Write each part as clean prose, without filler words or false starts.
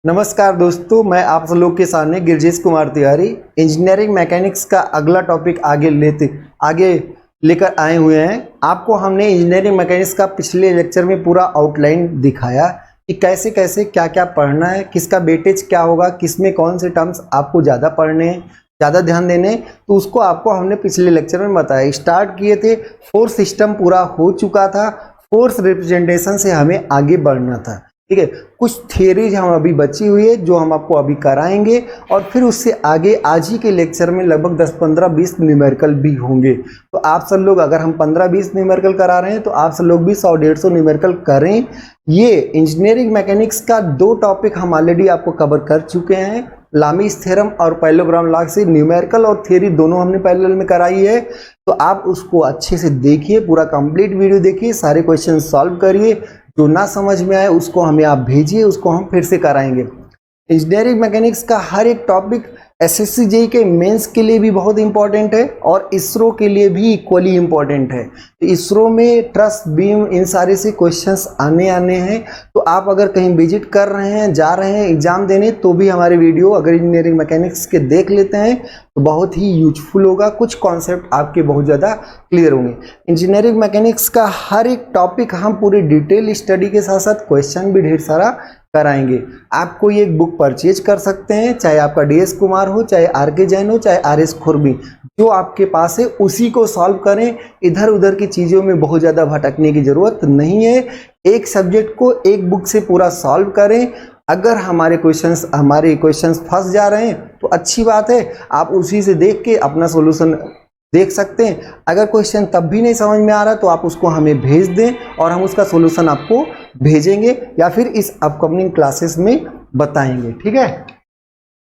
नमस्कार दोस्तों, मैं आप सब लोग के सामने गिरजेश कुमार तिवारी इंजीनियरिंग मैकेनिक्स का अगला टॉपिक आगे लेकर आए हुए हैं। आपको हमने इंजीनियरिंग मैकेनिक्स का पिछले लेक्चर में पूरा आउटलाइन दिखाया कि कैसे कैसे क्या क्या पढ़ना है, किसका वेटेज क्या होगा, किसमें कौन से टर्म्स आपको ज़्यादा पढ़ने हैं, ज़्यादा ध्यान देने हैं। तो उसको आपको हमने पिछले लेक्चर में बताया। स्टार्ट किए थे, फोर्स सिस्टम पूरा हो चुका था, फोर्स रिप्रेजेंटेशन से हमें आगे बढ़ना था। ठीक है, कुछ थियरीज हम अभी बची हुई है जो हम आपको अभी कराएंगे और फिर उससे आगे आज ही के लेक्चर में लगभग 10, 15, 20 न्यूमेरिकल भी होंगे। तो आप सब लोग, अगर हम 15, 20 न्यूमेरिकल करा रहे हैं तो आप सब लोग भी 100, 150 न्यूमेरिकल करें। ये इंजीनियरिंग मैकेनिक्स का 2 टॉपिक हम ऑलरेडी आपको कवर कर चुके हैं। लामीज थ्योरम और पैरेललोग्राम लॉ से न्यूमेरिकल और थियरी दोनों हमने पैरेलल में कराई है। तो आप उसको अच्छे से देखिए, पूरा कंप्लीट वीडियो देखिए, सारे क्वेश्चन सॉल्व करिए। जो ना समझ में आए उसको हमें आप भेजिए, उसको हम फिर से कराएंगे। इंजीनियरिंग मैकेनिक्स का हर एक टॉपिक एसएससी जेईई के मेंस के लिए भी बहुत इंपॉर्टेंट है और इसरो के लिए भी इक्वली इंपॉर्टेंट है। तो इसरो में ट्रस बीम इन सारे से क्वेश्चंस आने हैं। तो आप अगर कहीं विजिट कर रहे हैं, जा रहे हैं एग्जाम देने, तो भी हमारे वीडियो अगर इंजीनियरिंग मैकेनिक्स के देख लेते हैं तो बहुत ही यूजफुल होगा। कुछ कॉन्सेप्ट आपके बहुत ज़्यादा क्लियर होंगे। इंजीनियरिंग मैकेनिक्स का हर एक टॉपिक हम पूरी डिटेल स्टडी के साथ साथ क्वेश्चन भी ढेर सारा कराएंगे। आप कोई एक बुक परचेज कर सकते हैं, चाहे आपका डीएस कुमार हो, चाहे आरके जैन हो, चाहे आरएस खुरमी, जो आपके पास है उसी को सॉल्व करें। इधर उधर की चीज़ों में बहुत ज़्यादा भटकने की ज़रूरत नहीं है। एक सब्जेक्ट को एक बुक से पूरा सॉल्व करें। अगर हमारे क्वेश्चंस फंस जा रहे हैं तो अच्छी बात है, आप उसी से देख के अपना सोल्यूशन देख सकते हैं। अगर क्वेश्चन तब भी नहीं समझ में आ रहा तो आप उसको हमें भेज दें और हम उसका सॉल्यूशन आपको भेजेंगे या फिर इस अपकमिंग क्लासेस में बताएंगे। ठीक है,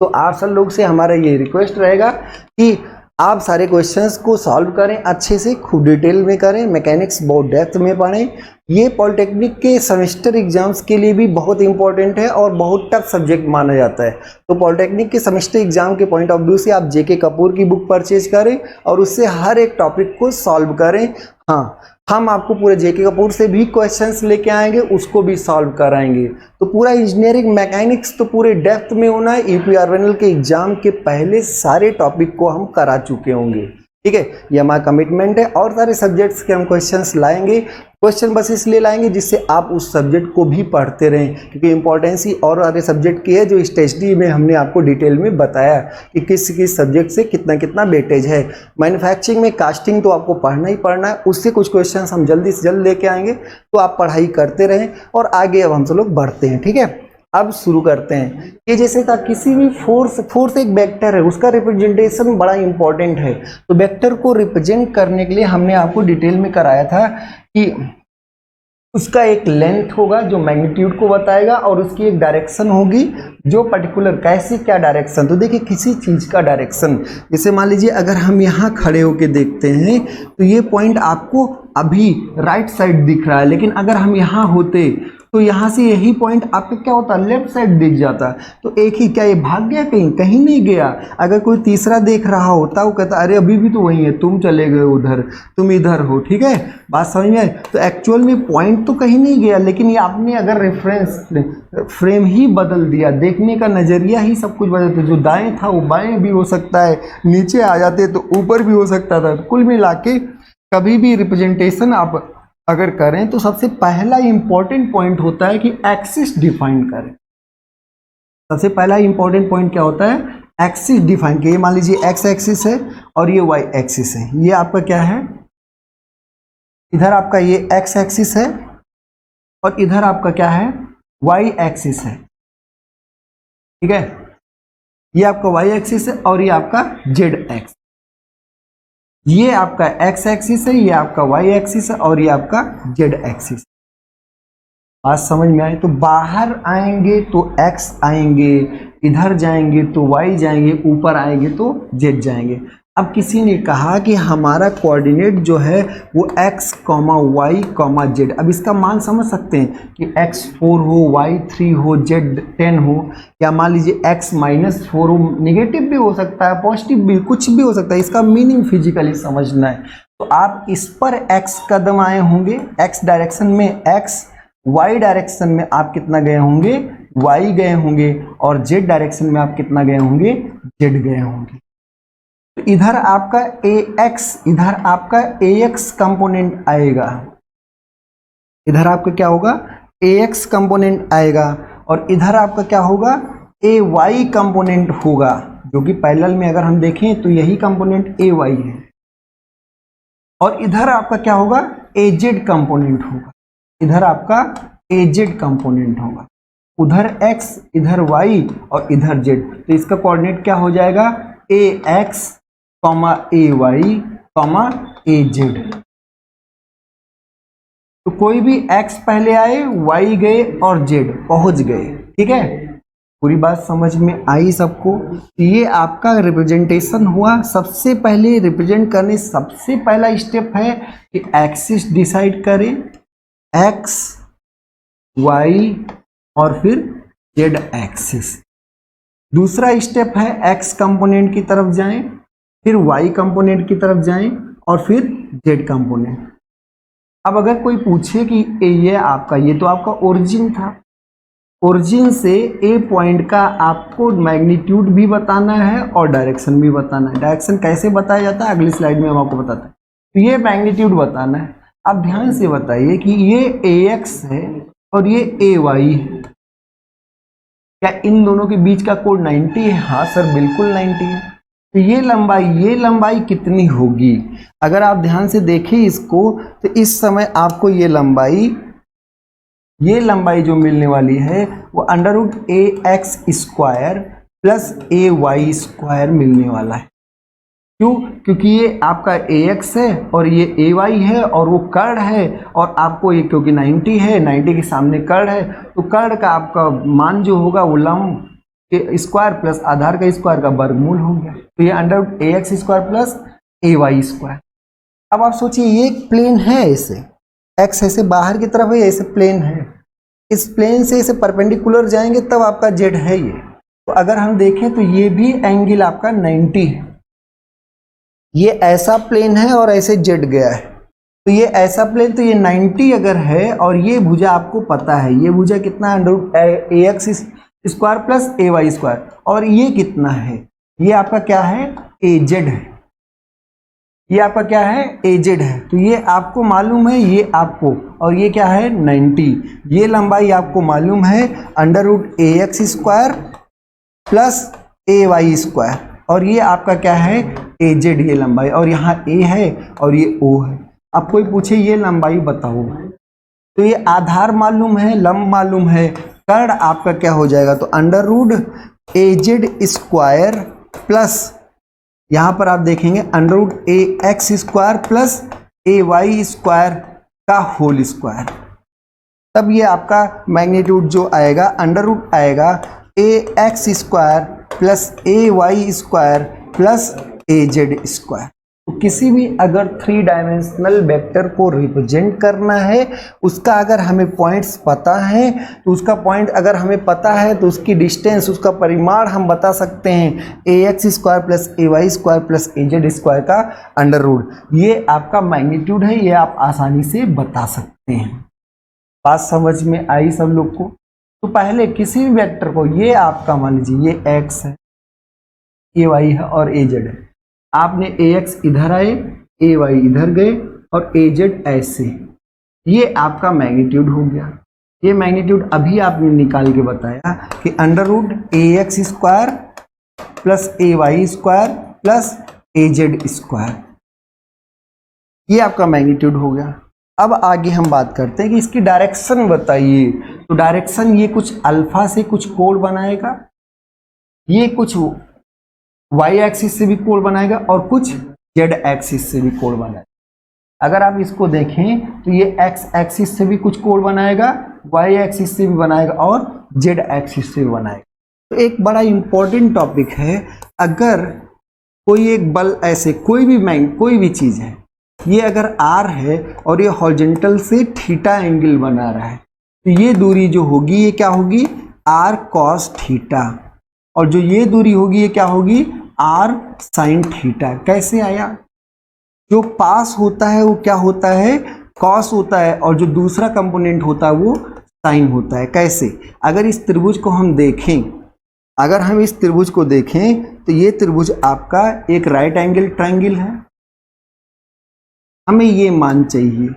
तो आप सब लोग से हमारा ये रिक्वेस्ट रहेगा कि आप सारे क्वेश्चंस को सॉल्व करें, अच्छे से खूब डिटेल में करें, मैकेनिक्स बहुत डेप्थ में पढ़ें। ये पॉलिटेक्निक के सेमेस्टर एग्जाम्स के लिए भी बहुत इंपॉर्टेंट है और बहुत टफ सब्जेक्ट माना जाता है। तो पॉलिटेक्निक के सेमेस्टर एग्जाम के पॉइंट ऑफ व्यू से आप जेके कपूर की बुक परचेज करें और उससे हर एक टॉपिक को सॉल्व करें। हाँ, हम आपको पूरे जेके कपूर से भी क्वेश्चंस लेके आएंगे, उसको भी सॉल्व कराएंगे। तो पूरा इंजीनियरिंग मैकेनिक्स तो पूरे डेप्थ में होना है। यूपीआरएनएल के एग्जाम के पहले सारे टॉपिक को हम करा चुके होंगे। ठीक है, ये हमारा कमिटमेंट है। और सारे सब्जेक्ट्स के हम क्वेश्चंस लाएंगे। क्वेश्चन बस इसलिए लाएंगे जिससे आप उस सब्जेक्ट को भी पढ़ते रहें, क्योंकि इंपॉर्टेंस ही और सारे सब्जेक्ट की है जो इस टेस्ट में हमने आपको डिटेल में बताया कि किस किस सब्जेक्ट से कितना कितना वेटेज है। मैन्युफैक्चरिंग में कास्टिंग तो आपको पढ़ना ही पढ़ना है, उससे कुछ क्वेश्चन हम जल्दी से जल्द लेके आएंगे। तो आप पढ़ाई करते रहें और आगे अब हम सब लोग बढ़ते हैं। ठीक है, अब शुरू करते हैं। ये जैसे था किसी भी फोर्स एक वेक्टर है, उसका रिप्रेजेंटेशन बड़ा इंपॉर्टेंट है। तो वेक्टर को रिप्रेजेंट करने के लिए हमने आपको डिटेल में कराया था कि उसका एक लेंथ होगा जो मैग्नीट्यूड को बताएगा और उसकी एक डायरेक्शन होगी जो पर्टिकुलर कैसी क्या डायरेक्शन। तो देखिए, किसी चीज का डायरेक्शन, जैसे मान लीजिए अगर हम यहाँ खड़े होके देखते हैं तो ये पॉइंट आपको अभी राइट साइड दिख रहा है, लेकिन अगर हम यहाँ होते तो यहाँ से यही पॉइंट आपको क्या होता, लेफ्ट साइड दिख जाता। तो एक ही, क्या ये भाग गया कहीं? कहीं नहीं गया। अगर कोई तीसरा देख रहा होता, वो कहता अरे अभी भी तो वही है, तुम चले गए उधर, तुम इधर हो। ठीक है, बात समझ में आई? तो एक्चुअल में पॉइंट तो कहीं नहीं गया, लेकिन ये आपने अगर रेफरेंस फ्रेम ही बदल दिया, देखने का नजरिया ही सब कुछ बदल दिया। जो दाएं था वो बाएं भी हो सकता है, नीचे आ जाते तो ऊपर भी हो सकता था। कुल मिला के कभी भी रिप्रेजेंटेशन आप अगर करें तो सबसे पहला इंपॉर्टेंट पॉइंट होता है कि एक्सिस डिफाइन करें। सबसे पहला इंपॉर्टेंट पॉइंट क्या होता है? एक्सिस डिफाइन किए। मान लीजिए एक्स एक्सिस है और ये वाई एक्सिस है। ये आपका क्या है? इधर आपका ये एक्स एक्सिस है और इधर आपका क्या है? वाई एक्सिस है। ठीक है, ये आपका वाई एक्सिस है और ये आपका जेड एक्स। ये आपका एक्स एक्सिस है, ये आपका वाई एक्सिस है और ये आपका जेड एक्सिस। बात समझ में आए? तो बाहर आएंगे तो एक्स आएंगे, इधर जाएंगे तो वाई जाएंगे, ऊपर आएंगे तो जेड जाएंगे। अब किसी ने कहा कि हमारा कोऑर्डिनेट जो है वो x, y, z। अब इसका मान समझ सकते हैं कि x 4 हो, y 3 हो, z 10 हो, या मान लीजिए x -4 हो। नेगेटिव भी हो सकता है, पॉजिटिव भी, कुछ भी हो सकता है। इसका मीनिंग फिजिकली समझना है। तो आप इस पर x कदम आए होंगे, x डायरेक्शन में x, वाई डायरेक्शन में आप कितना गए होंगे, वाई गए होंगे, और जेड डायरेक्शन में आप कितना गए होंगे, जेड गए होंगे। तो इधर आपका एक्स, इधर आपका एक्स कंपोनेंट आएगा, इधर आपका क्या होगा, एक्स कंपोनेंट आएगा, और इधर आपका क्या होगा, वाई कंपोनेंट होगा, जो कि पैरेलल में अगर हम देखें तो यही कंपोनेंट वाई है। और इधर आपका क्या होगा, जेड कंपोनेंट होगा, इधर आपका जेड कंपोनेंट होगा, उधर x, इधर y और इधर z। तो इसका कोऑर्डिनेट क्या हो जाएगा, ax, ay, az। तो कोई भी x पहले आए, y गए और z पहुंच गए। ठीक है, पूरी बात समझ में आई सबको। ये आपका रिप्रेजेंटेशन हुआ। सबसे पहले रिप्रेजेंट करने सबसे पहला स्टेप है कि एक्सिस डिसाइड करें, x, y और फिर z एक्सिस। दूसरा स्टेप है x कंपोनेंट की तरफ जाएं, फिर y कंपोनेंट की तरफ जाएं और फिर z कंपोनेंट। अब अगर कोई पूछे कि ये आपका, ये तो आपका ओरिजिन था, ओरिजिन से ए पॉइंट का आपको मैग्नीट्यूड भी बताना है और डायरेक्शन भी बताना है। डायरेक्शन कैसे बताया जाता है अगली स्लाइड में हम आपको बताते हैं। तो ये मैग्नीट्यूड बताना है। आप ध्यान से बताइए कि ये ax है और ये ay है, क्या इन दोनों के बीच का कोण 90 है? हाँ सर, बिल्कुल 90 है। तो ये लंबाई कितनी होगी? अगर आप ध्यान से देखें इसको, तो इस समय आपको ये लंबाई जो मिलने वाली है वो √ax स्क्वायर प्लस ay² मिलने वाला है। क्यों? क्योंकि ये आपका ax है और ये ay है और वो कर्ण है, और आपको ये क्योंकि 90 है, 90 के सामने कर्ण है, तो कर्ण का आपका मान जो होगा वो लंब के स्क्वायर प्लस आधार का स्क्वायर का वर्गमूल हो गया। तो ये √ax² प्लस ay²। अब आप सोचिए, ये एक प्लेन है, ऐसे x ऐसे बाहर की तरफ है, ऐसे प्लेन है, इस प्लेन से इसे परपेंडिकुलर जाएंगे तब आपका z है ये। तो अगर हम देखें तो ये भी एंगल आपका 90 है। ये ऐसा प्लेन है और ऐसे z गया है, तो ये ऐसा प्लेन, तो ये 90 अगर है और ये भुजा आपको पता है, ये भुजा कितना है, √ax² प्लस ay², और ये कितना है, ये आपका क्या है, az है, ये आपका क्या है, az है। तो ये आपको मालूम है, ये आपको, और ये क्या है 90, ये लंबाई आपको मालूम है √ax² प्लस ay², और ये आपका क्या है az, ये लंबाई, और यहाँ a है और ये o है। अब कोई पूछे ये लंबाई बताओ, तो ये आधार मालूम है, लंब मालूम है, कर्ण आपका क्या हो जाएगा, तो √az² प्लस यहाँ पर आप देखेंगे √ax² प्लस ay² का होल स्क्वायर। तब ये आपका मैग्नीट्यूड जो आएगा, √ आएगा ax² plus ay² plus az²। तो किसी भी अगर 3 डायमेंशनल वेक्टर को रिप्रेजेंट करना है, उसका अगर हमें पॉइंट्स पता है, तो उसका पॉइंट अगर हमें पता है तो उसकी डिस्टेंस, उसका परिमाण हम बता सकते हैं ax² plus ay² plus az² का √ ये आपका मैग्नीट्यूड है, ये आप आसानी से बता सकते हैं। बात समझ में आई सब लोग को? तो पहले किसी भी वेक्टर को, ये आपका मान लीजिए ये x है, ay है और az है, आपने ax इधर आए, ay इधर गए और az ऐसे, ये आपका मैग्नीट्यूड हो गया। ये मैग्नीट्यूड अभी आपने निकाल के बताया कि √ax² plus ay² plus az², ये आपका मैग्नीट्यूड हो गया। अब आगे हम बात करते हैं कि इसकी डायरेक्शन बताइए। तो डायरेक्शन, ये कुछ अल्फा से कुछ कोण बनाएगा, ये कुछ y एक्सिस से भी कोण बनाएगा और कुछ z एक्सिस से भी कोण बनाएगा। अगर आप इसको देखें तो ये x एक्सिस से भी कुछ कोण बनाएगा, y एक्सिस से भी बनाएगा और z एक्सिस से भी बनाएगा। तो एक बड़ा इंपॉर्टेंट टॉपिक है, अगर कोई एक बल ऐसे, कोई भी चीज है, ये अगर r है और ये हॉरिजॉन्टल से थीटा एंगल बना रहा है, तो ये दूरी जो होगी ये क्या होगी, r cos थीटा, और जो ये दूरी होगी ये क्या होगी, r sin थीटा। कैसे आया? जो पास होता है वो क्या होता है, cos होता है, और जो दूसरा कंपोनेंट होता है वो साइन होता है। कैसे? अगर इस त्रिभुज को हम देखें, अगर हम इस त्रिभुज को देखें तो ये त्रिभुज आपका एक राइट एंगल ट्रायंगल है। हमें ये मान चाहिए,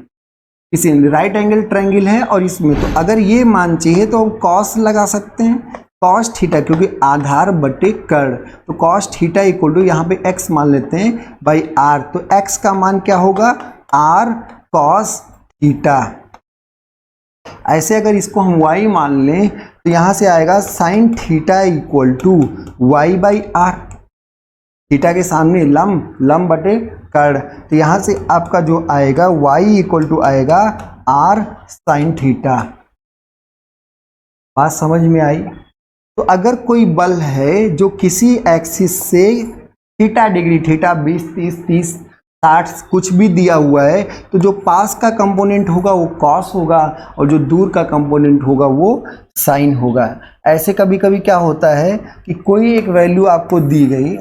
किसी राइट एंगल ट्रायंगल है और इसमें, तो अगर ये मान चाहिए तो हम कॉस लगा सकते हैं, कॉस थीटा, क्योंकि आधार बटे कर्ण, तो कॉस थीटा इक्वल टू यहाँ पे x मान लेते हैं बाई r, तो x का मान क्या होगा? r cos theta. ऐसे अगर इसको हम y मान लें तो यहाँ से आएगा sine theta equal to Y by R, theta के सामने लम बटे कर्ण, तो यहाँ से आपका जो आएगा y इक्वल टू आएगा r साइन थीटा। बात समझ में आई? तो अगर कोई बल है जो किसी एक्सिस से थीटा डिग्री, थीटा 20, 30, 30, 60 कुछ भी दिया हुआ है, तो जो पास का कंपोनेंट होगा वो कॉस होगा और जो दूर का कंपोनेंट होगा वो साइन होगा। ऐसे कभी कभी क्या होता है कि कोई एक वैल्यू आपको दी गई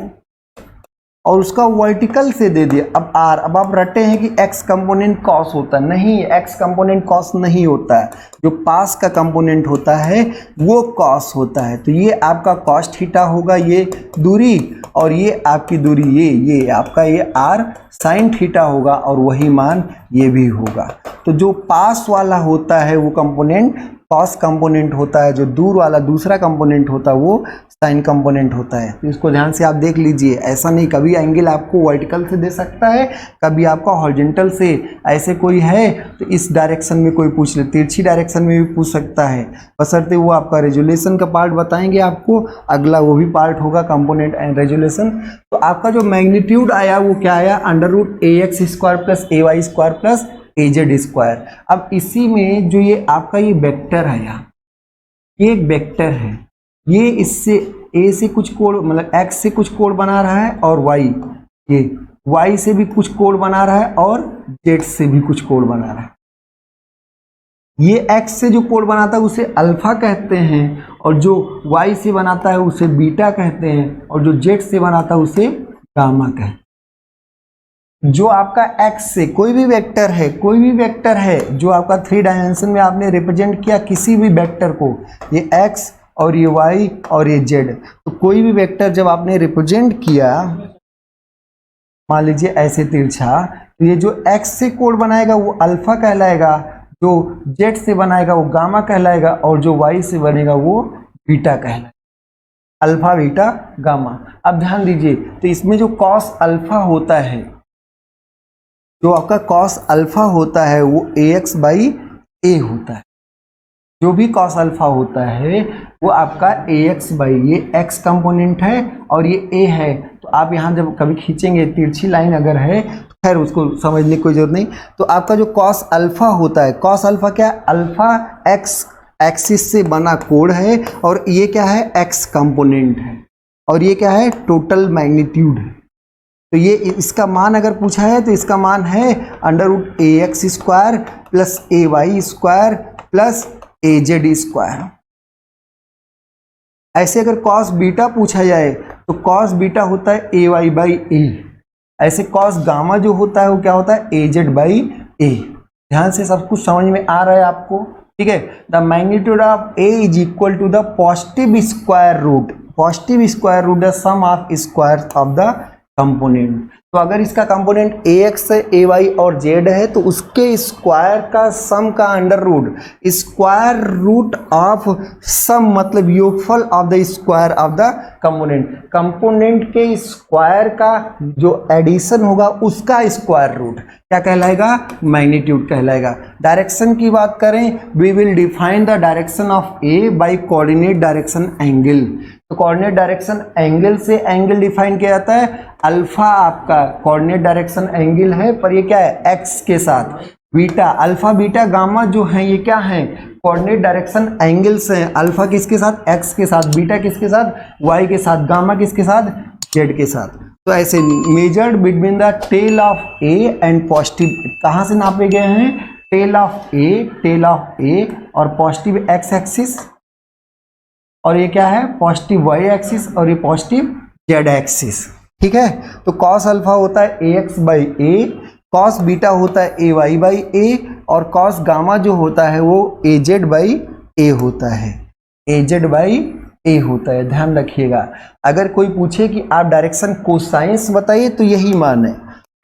और उसका वर्टिकल से दे दिया, अब आर, अब आप रटे हैं कि एक्स कंपोनेंट कॉस होता है, नहीं, एक्स कंपोनेंट कॉस नहीं होता है, जो पास का कंपोनेंट होता है वो कॉस होता है। तो ये आपका कॉस थीटा होगा, ये दूरी, और ये आपकी दूरी, ये आपका ये आर साइन थीटा होगा, और वही मान ये भी होगा। तो जो पास वाला होता है वो कंपोनेंट कॉस कंपोनेंट होता है, जो दूर वाला दूसरा कंपोनेंट होता है वो साइन कंपोनेंट होता है। तो इसको ध्यान से आप देख लीजिए, ऐसा नहीं, कभी एंगल आपको वर्टिकल से दे सकता है, कभी आपका हॉरिजॉन्टल से, ऐसे कोई है तो इस डायरेक्शन में कोई पूछ ले, तिरछी डायरेक्शन में भी पूछ सकता है, बशर्ते वो आपका रेजुलेशन का पार्ट बताएंगे आपको, अगला वो भी पार्ट होगा कंपोनेंट एंड रेजुलेशन। तो आपका जो मैग्नीट्यूड आया वो क्या आया? √ax² plus ay square plus az square. अब इसी में जो ये आपका ये वेक्टर है, ये एक वेक्टर है, ये इससे a से कुछ कोण, मतलब x से कुछ कोण बना रहा है, और y, ये y से भी कुछ कोण बना रहा है, और z से भी कुछ कोण बना रहा है। ये x से जो कोण बनाता है उसे अल्फा कहते हैं, और जो y से बनाता है उसे बीटा कहते हैं, और जो z से बनाता है उसे गामा कहते हैं। जो आपका x से कोई भी वेक्टर है जो आपका 3 डायमेंशन में आपने रिप्रेजेंट किया किसी भी वेक्टर को, ये x और ये y और ये z, तो कोई भी वेक्टर जब आपने रिप्रेजेंट किया, मान लीजिए ऐसे तिरछा, तो ये जो x से कोण बनाएगा वो अल्फा कहलाएगा, जो z से बनाएगा वो गामा कहलाएगा, और जो y से बनेगा वो बीटा कहलाएगा, अल्फा बीटा गामा। अब ध्यान दीजिए, तो इसमें जो कॉस अल्फा होता है, जो आपका कॉस अल्फा होता है वो ax बाई a होता है। जो भी कॉस अल्फा होता है वो आपका ax बाई, ये x कंपोनेंट है और ये a है। तो आप यहाँ जब कभी खींचेंगे तिरछी लाइन अगर है तो खैर उसको समझने की कोई जरूरत नहीं। तो आपका जो कॉस अल्फा होता है, कॉस अल्फा क्या है? अल्फा x एक्सिस से बना कोण है, और ये क्या है? x कंपोनेंट है, और ये क्या है? टोटल मैग्नीट्यूड है। तो ये इसका मान अगर पूछा है तो इसका मान है √ax² plus ay² plus az²। ऐसे अगर कॉस बीटा पूछा जाए तो कॉस बीटा होता है ay बाई a। ऐसे कॉस गामा जो होता है वो क्या होता है? az by a। ध्यान से सब कुछ समझ में आ रहा है आपको? ठीक है। The magnitude of a is equal to the positive square root the sum of square of the component. तो अगर इसका कंपोनेंट ax ay और z है तो उसके स्क्वायर का सम का under root, square root of sum मतलब योगफल of the square of the component के स्क्वायर का जो एडिशन होगा उसका स्क्वायर रूट क्या कहलाएगा? मैग्नीट्यूड कहलाएगा। डायरेक्शन की बात करें, we will define the direction of A by coordinate direction angle. तो कोऑर्डिनेट डायरेक्शन एंगल से एंगल डिफाइन किया जाता है। अल्फा आपका कोऑर्डिनेट डायरेक्शन एंगल है, पर ये क्या है? एक्स के साथ। बीटा, अल्फा बीटा गामा जो है ये क्या है? कोऑर्डिनेट डायरेक्शन एंगल्स हैं। अल्फा किसके साथ? एक्स के साथ। बीटा किसके साथ? वाई के साथ। गामा किसके साथ? जेड के साथ। तो ऐसे measured between the tail of A and positive, कहाँ से नापे गए हैं? टेल ऑफ ए और पॉजिटिव एक्स एक्सिस, और ये क्या है? पॉजिटिव वाई एक्सिस, और ये पॉजिटिव जेड एक्सिस। ठीक है। तो कॉस अल्फा होता है ax by A, cos beta होता है ay बाई ए, और कॉस गामा जो होता है वो az बाई ए होता है, AZ बाई ए होता है, ध्यान रखिएगा। अगर कोई पूछे कि आप डायरेक्शन कोसाइंस बताइए तो यही मान है।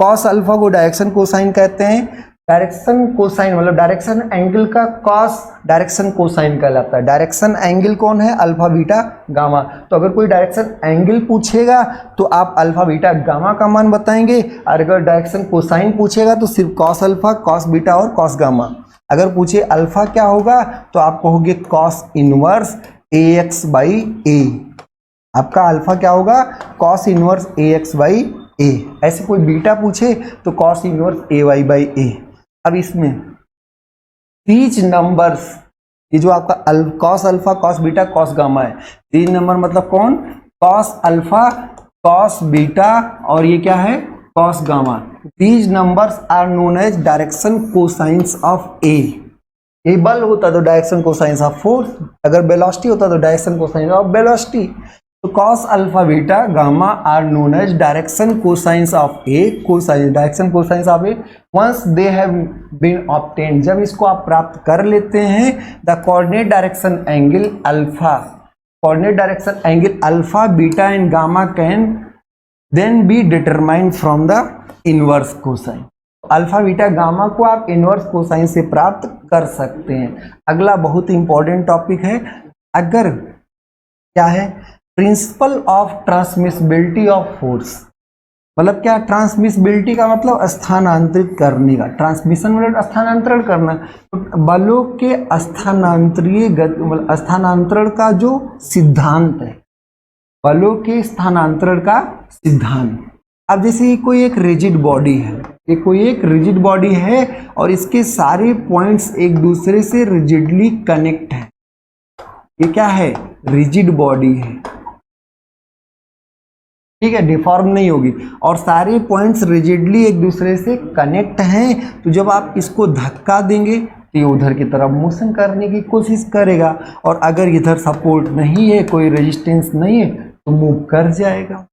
कॉस अल्फा को डायरेक्शन कोसाइन कहते हैं। डायरेक्शन कोसाइन मतलब डायरेक्शन एंगल का कॉस डायरेक्शन कोसाइन कहलाता है। डायरेक्शन एंगल कौन है? Alpha beta gamma. तो अगर कोई डायरेक्शन एंगल पूछेगा तो आप अल्फा बीटा गामा का मान बताएंगे, और अगर डायरेक्शन कोसाइन पूछेगा तो सिर्फ कॉस अल्फा, कॉस बीटा और कॉस गामा। अगर पूछे अल्फा क्या होगा तो आप कहोगे कॉस इनवर्स AX बाई ए। आपका अल्फा क्या होगा? कॉस इनवर्स AX बाई ए। ऐसे कोई बीटा पूछे तो कॉस इनवर्स AY बाई ए। अब इसमें तीज नंबर्स, ये जो आपका cos alpha, cos beta, cos gamma है, तीज नंबर मतलब कौन? कॉस अल्फा, कॉस बीटा और ये क्या है? Cos gamma. These numbers are known as direction cosines of A. ये बल होता तो डायरेक्शन कोसाइंस ऑफ फोर्स, अगर वेलोसिटी होता तो डायरेक्शन कोसाइंस ऑफ वेलोसिटी। तो cos alpha beta gamma are known as direction cosines of A, cosine direction cosines of A. Once they have been obtained, जब इसको आप प्राप्त कर लेते हैं, the coordinate direction angle alpha, coordinate direction angle alpha beta and gamma can then be determined from the inverse cosine. Alpha beta gamma को आप inverse cosine से प्राप्त कर सकते हैं। अगला बहुत इंपॉर्टेंट टॉपिक है, अगर क्या है? Principle of transmissibility of force. मतलब क्या? ट्रांसमिसिबिलिटी का मतलब स्थानांतरित करने का, ट्रांसमिशन मतलब स्थानांतरण करना। तो बलों के स्थानांतरीय मतलब स्थानांतरण का जो सिद्धांत है, बलों के स्थानांतरण का सिद्धांत। अब जैसे कोई एक रिजिड बॉडी है, ये कोई एक रिजिड बॉडी है और इसके सारे पॉइंट्स एक दूसरे से रिजिडली कनेक्ट है। ये क्या है? रिजिड बॉडी है, ठीक है, डिफॉर्म नहीं होगी, और सारे पॉइंट्स रिजिडली एक दूसरे से कनेक्ट हैं। तो जब आप इसको धक्का देंगे तो ये उधर की तरफ मोशन करने की कोशिश करेगा, और अगर इधर सपोर्ट नहीं है, कोई रेजिस्टेंस नहीं है, तो मूव कर जाएगा।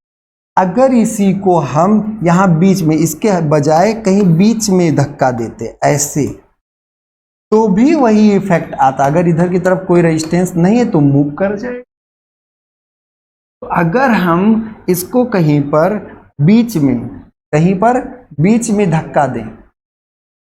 अगर इसी को हम यहाँ बीच में, इसके बजाय कहीं बीच में धक्का देते ऐसे, तो भी वही इफेक्ट आता। अगर इधर की तरफ कोई रेजिस्टेंस नहीं है तो मूव कर जाए। तो अगर हम इसको कहीं पर बीच में, कहीं पर बीच में धक्का दें,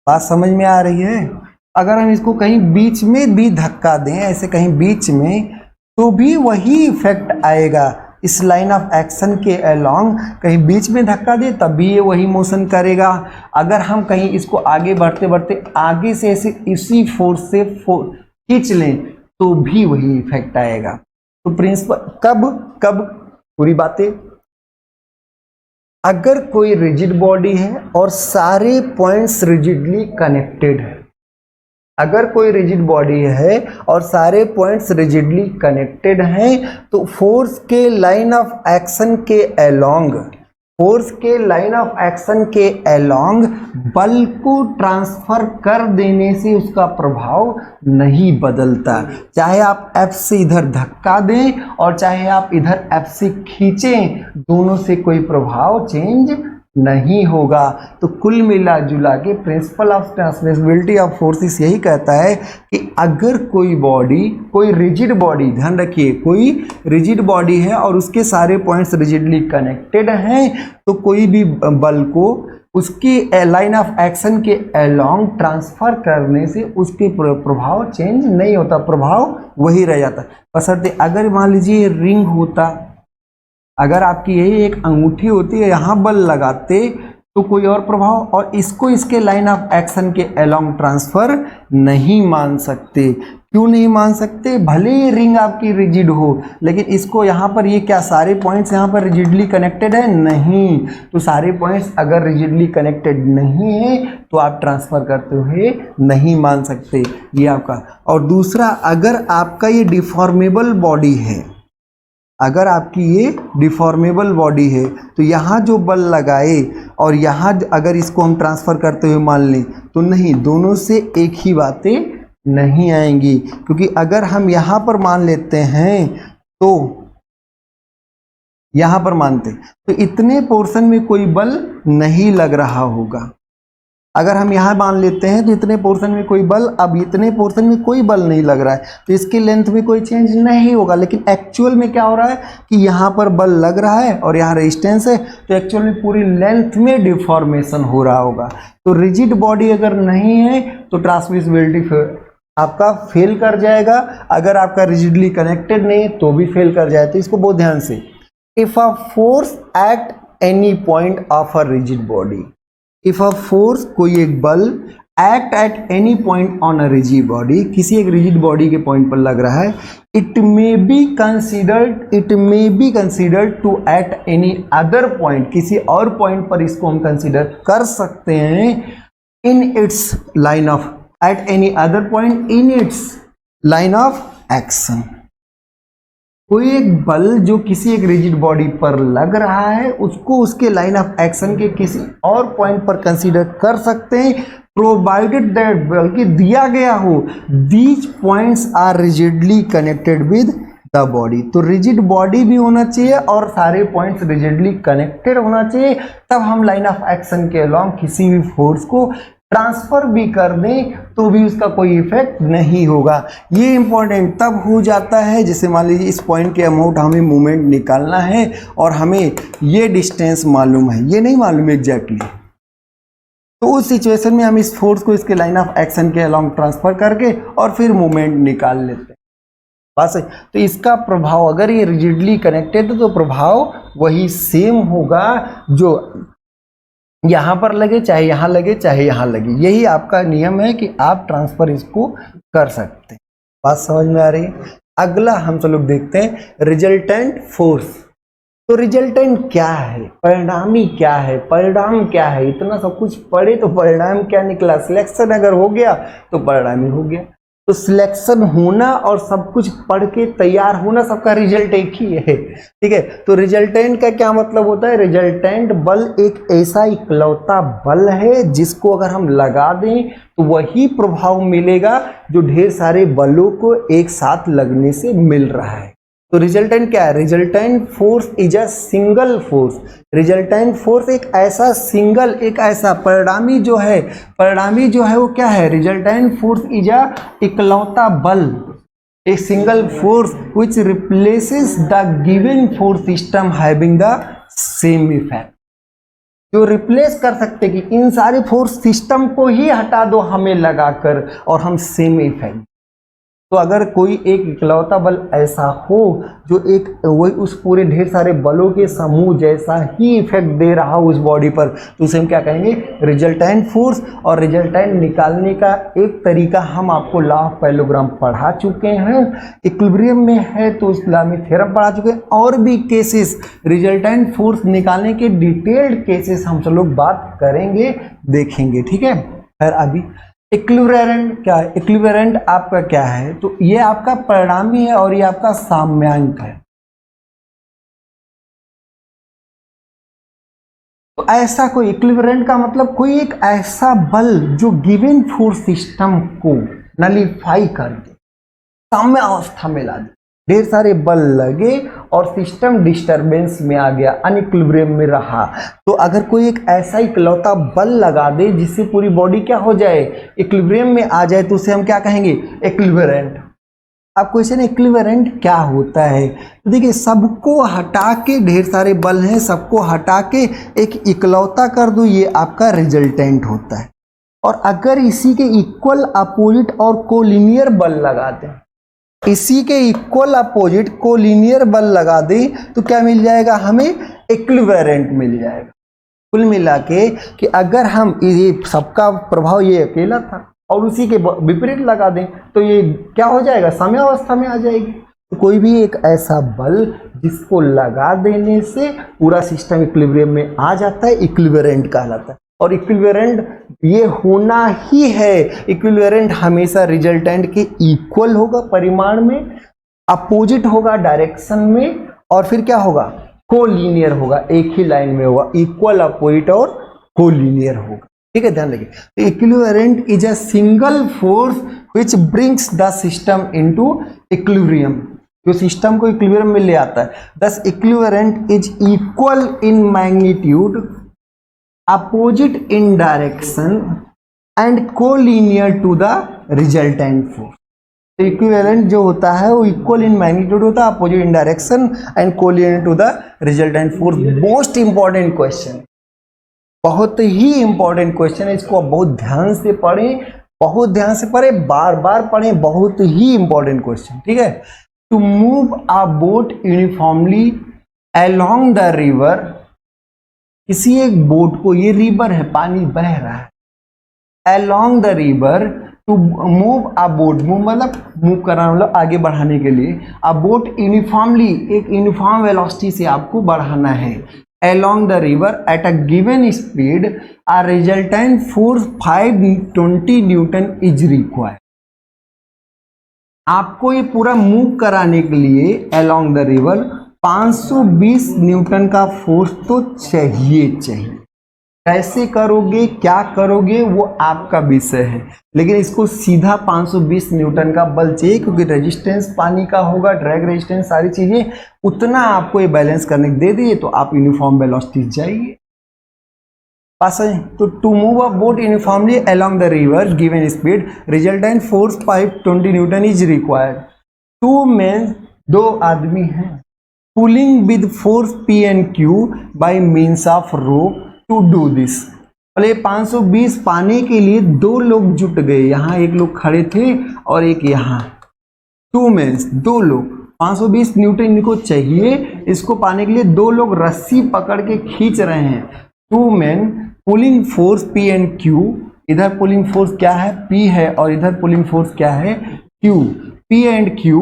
बात समझ में आ रही है? अगर हम इसको कहीं बीच में भी धक्का दें, ऐसे कहीं बीच में, तो भी वही इफेक्ट आएगा। इस लाइन ऑफ एक्शन के अलोंग कहीं बीच में धक्का दे तब भी ये वही मोशन करेगा। अगर हम कहीं इसको आगे बढ़ते बढ़ते आगे से ऐसे इसी फोर्स से खींच लें तो भी वही इफेक्ट आएगा। तो प्रिंसिपल कब पूरी बातें, अगर कोई रिजिड बॉडी है और सारे पॉइंट्स रिजिडली कनेक्टेड है, अगर कोई रिजिड बॉडी है और सारे पॉइंट्स रिजिडली कनेक्टेड हैं, तो फोर्स के लाइन ऑफ एक्शन के अलोंग, फोर्स के लाइन ऑफ एक्शन के अलोंग बल को ट्रांसफर कर देने से उसका प्रभाव नहीं बदलता। चाहे आप F से इधर धक्का दें और चाहे आप इधर F से खींचें, दोनों से कोई प्रभाव चेंज नहीं होगा। तो कुल मिला जुला के principle of transmissibility of forces यही कहता है कि अगर कोई बॉडी, कोई रिजिड बॉडी, ध्यान रखिए, कोई रिजिड बॉडी है और उसके सारे पॉइंट्स रिजिडली कनेक्टेड हैं, तो कोई भी बल को उसकी लाइन ऑफ एक्शन के अलोंग ट्रांसफर करने से उसके प्रभाव चेंज नहीं होता, प्रभाव वही रह जाता। बशर्ते अगर मान लीजिए रिंग होता, अगर आपकी यही एक अंगूठी होती है, यहाँ बल लगाते तो कोई और प्रभाव, और इसको इसके लाइन ऑफ एक्शन के अलोंग ट्रांसफर नहीं मान सकते। क्यों नहीं मान सकते? भले ही रिंग आपकी रिजिड हो, लेकिन इसको यहाँ पर, ये क्या सारे पॉइंट्स यहाँ पर रिजिडली कनेक्टेड है? नहीं। तो सारे पॉइंट्स अगर रिजिडली कनेक्टेड नहीं है तो आप ट्रांसफर करते हुए नहीं मान सकते, ये आपका। और दूसरा, अगर आपका ये डिफॉर्मेबल बॉडी है, अगर आपकी ये डिफॉर्मेबल बॉडी है, तो यहाँ जो बल लगाए और यहाँ अगर इसको हम ट्रांसफ़र करते हुए मान लें तो नहीं, दोनों से एक ही बातें नहीं आएंगी। क्योंकि अगर हम यहाँ पर मान लेते हैं तो यहाँ पर मानते तो इतने पोर्शन में कोई बल नहीं लग रहा होगा, अगर हम यहाँ मान लेते हैं तो इतने पोर्शन में कोई बल, अब इतने पोर्शन में कोई बल नहीं लग रहा है तो इसकी लेंथ में कोई चेंज नहीं होगा। लेकिन एक्चुअल में क्या हो रहा है कि यहाँ पर बल लग रहा है और यहाँ रेजिस्टेंस है, तो एक्चुअल में पूरी लेंथ में डिफॉर्मेशन हो रहा होगा। तो रिजिड बॉडी अगर नहीं है तो ट्रांसमिसिबिलिटी आपका फेल कर जाएगा, अगर आपका रिजिडली कनेक्टेड नहीं तो भी फेल कर जाए। तो इसको बहुत ध्यान से, if a force act any point of a rigid body, if a force कोई एक बल act at any point on a rigid body, किसी एक रिजिड बॉडी के पॉइंट पर लग रहा है, it may be considered to act any other point, किसी और पॉइंट पर इसको हम कंसिडर कर सकते हैं in its line of, at any other point in its line of action. कोई एक बल जो किसी एक रिजिड बॉडी पर लग रहा है उसको उसके लाइन ऑफ एक्शन के किसी और पॉइंट पर कंसीडर कर सकते हैं, प्रोवाइडेड दैट, बल्कि दिया गया हो, these points are rigidly connected with the body. तो रिजिड बॉडी भी होना चाहिए और सारे पॉइंट्स रिजिडली कनेक्टेड होना चाहिए, तब हम लाइन ऑफ एक्शन के अलॉन्ग किसी भी फोर्स को ट्रांसफर भी कर दें तो भी उसका कोई इफेक्ट नहीं होगा। ये इंपॉर्टेंट तब हो जाता है जैसे मान लीजिए इस पॉइंट के अमाउंट हमें मूवमेंट निकालना है और हमें ये डिस्टेंस मालूम है, ये नहीं मालूम एग्जैक्टली, तो उस सिचुएशन में हम इस फोर्स को इसके लाइन ऑफ एक्शन के अलॉन्ग ट्रांसफर करके और फिर मूवमेंट निकाल लेते हैं। बस तो इसका प्रभाव, अगर ये रिजिडली कनेक्टेड है तो प्रभाव वही सेम होगा, जो यहाँ पर लगे चाहे यहाँ लगे चाहे यहाँ लगे, यही आपका नियम है कि आप ट्रांसफर इसको कर सकते हैं। बात समझ में आ रही है? अगला हम सब लोग देखते हैं रिजल्टेंट फोर्स। तो रिजल्टेंट क्या है, परिणामी क्या है, परिणाम क्या है, इतना सब कुछ पढ़े तो परिणाम क्या निकला, सिलेक्शन अगर हो गया तो परिणामी हो गया। तो सिलेक्शन होना और सब कुछ पढ़ के तैयार होना, सबका रिजल्ट एक ही है, ठीक है। तो रिजल्टेंट का क्या मतलब होता है, रिजल्टेंट बल एक ऐसा इकलौता बल है जिसको अगर हम लगा दें तो वही प्रभाव मिलेगा जो ढेर सारे बलों को एक साथ लगने से मिल रहा है। तो रिजल्टेंट क्या है, resultant force is a single force. Resultant force एक ऐसा सिंगल, एक ऐसा परिणामी जो है, परिणामी जो है वो क्या है, रिजल्टेंट फोर्स इज अ इकलौता बल, एक single force which replaces the given force system having the same effect, जो रिप्लेस कर सकते कि इन सारे फोर्स सिस्टम को ही हटा दो हमें लगाकर और हम सेम इफेक्ट। तो अगर कोई एक इकलौता बल ऐसा हो जो एक वही उस पूरे ढेर सारे बलों के समूह जैसा ही इफेक्ट दे रहा हो उस बॉडी पर, तो उसे हम क्या कहेंगे, रिजल्टेंट फोर्स। और रिजल्टेंट निकालने का एक तरीका हम आपको लॉ ऑफ पैरेललोग्राम पढ़ा चुके हैं, इक्विलिब्रियम में है तो इस्लामिक थ्योरम पढ़ा चुके हैं, और भी केसेस रिजल्टेंट फोर्स निकालने के डिटेल्ड केसेस हम सब लोग बात करेंगे, देखेंगे, ठीक है। फिर अभी इक्विवेलेंट क्या है, इक्विवेलेंट आपका क्या है, तो ये आपका परिणामी है और ये आपका साम्यांक है। तो ऐसा कोई इक्विवेलेंट का मतलब कोई एक ऐसा बल जो गिवन फोर्स सिस्टम को नलीफाई कर दे, साम्य अवस्था में ला दे, ढेर सारे बल लगे और सिस्टम डिस्टरबेंस में आ गया, अनइक्विलिब्रियम में रहा। तो अगर कोई एक ऐसा इकलौता बल लगा दे जिससे पूरी बॉडी क्या हो जाए, इक्विलिब्रियम में आ जाए, तो उसे हम क्या कहेंगे, इक्विवेलेंट। अब क्वेश्चन इक्विवेलेंट क्या होता है, तो देखिए सबको हटा के, ढेर सारे बल हैं सबको हटा के एक इकलौता कर दो, ये आपका रिजल्टेंट होता है। और अगर इसी के इक्वल अपोजिट और कोलिनियर बल लगा दें, इसी के इक्वल अपोजिट कोलिनियर बल लगा दें तो क्या मिल जाएगा, हमें इक्विवेलेंट मिल जाएगा। कुल मिला के कि अगर हम ये सबका प्रभाव ये अकेला था और उसी के विपरीत लगा दें तो ये क्या हो जाएगा, साम्यावस्था में आ जाएगी। तो कोई भी एक ऐसा बल जिसको लगा देने से पूरा सिस्टम इक्विलिब्रियम में आ जाता है, इक्विवेलेंट कहलाता है। और इक्विवेलेंट ये होना ही है, इक्विवेलेंट हमेशा रिजल्टेंट के इक्वल होगा परिमाण में, अपोजिट होगा डायरेक्शन में, और फिर क्या होगा, कोलिनियर होगा, एक ही लाइन में होगा, इक्वल अपोजिट और कोलिनियर होगा, ठीक है, ध्यान रखिए। Equivalent is a single force which brings the system into equilibrium, जो सिस्टम को इक्विलिब्रियम में ले आता है। This equivalent is equal in magnitude, opposite in direction and collinear to the resultant force. Equivalent जो होता है वो इक्वल इन मैग्नीट्यूड होता है, opposite in direction and collinear to the resultant force. Most important question, बहुत ही important question है, इसको बहुत ध्यान से पढ़ें, बहुत ध्यान से पढ़ें, बार बार पढ़ें, बहुत ही इंपॉर्टेंट क्वेश्चन, ठीक है। To move a boat uniformly along the river, किसी एक बोट को, ये रिवर है, पानी बह रहा है, along the river, to move a boat, move मतलब मूव करना, मतलब आगे बढ़ाने के लिए, अ बोट यूनिफॉर्मली, एक यूनिफॉर्म वेलोसिटी से आपको बढ़ाना है, along the river at a given speed, a resultant force 520 Newton is required। आपको ये पूरा मूव कराने के लिए along the river 520 न्यूटन का फोर्स तो चाहिए। कैसे करोगे, क्या करोगे, वो आपका विषय है, लेकिन इसको सीधा 520 न्यूटन का बल चाहिए, क्योंकि रेजिस्टेंस पानी का होगा, ड्रैग रेजिस्टेंस, सारी चीजें, उतना आपको ये बैलेंस करने दे दिए तो आप यूनिफॉर्म वेलोसिटी जाइए। पास है, तो to move a boat uniformly along the river given speed, resultant force 520 newton is required. Two men, दो आदमी हैं, pulling with force P and Q by means of rope to do this. बोले 520 पाने के लिए दो लोग जुट गए, यहाँ एक लोग खड़े थे और एक यहाँ, टू मेंस, दो लोग, 520 न्यूटन इनको चाहिए, इसको पाने के लिए दो लोग रस्सी पकड़ के खींच रहे हैं। Two men pulling force P and Q, इधर पुलिंग फोर्स क्या है, P है, और इधर पुलिंग फोर्स क्या है, Q। P and Q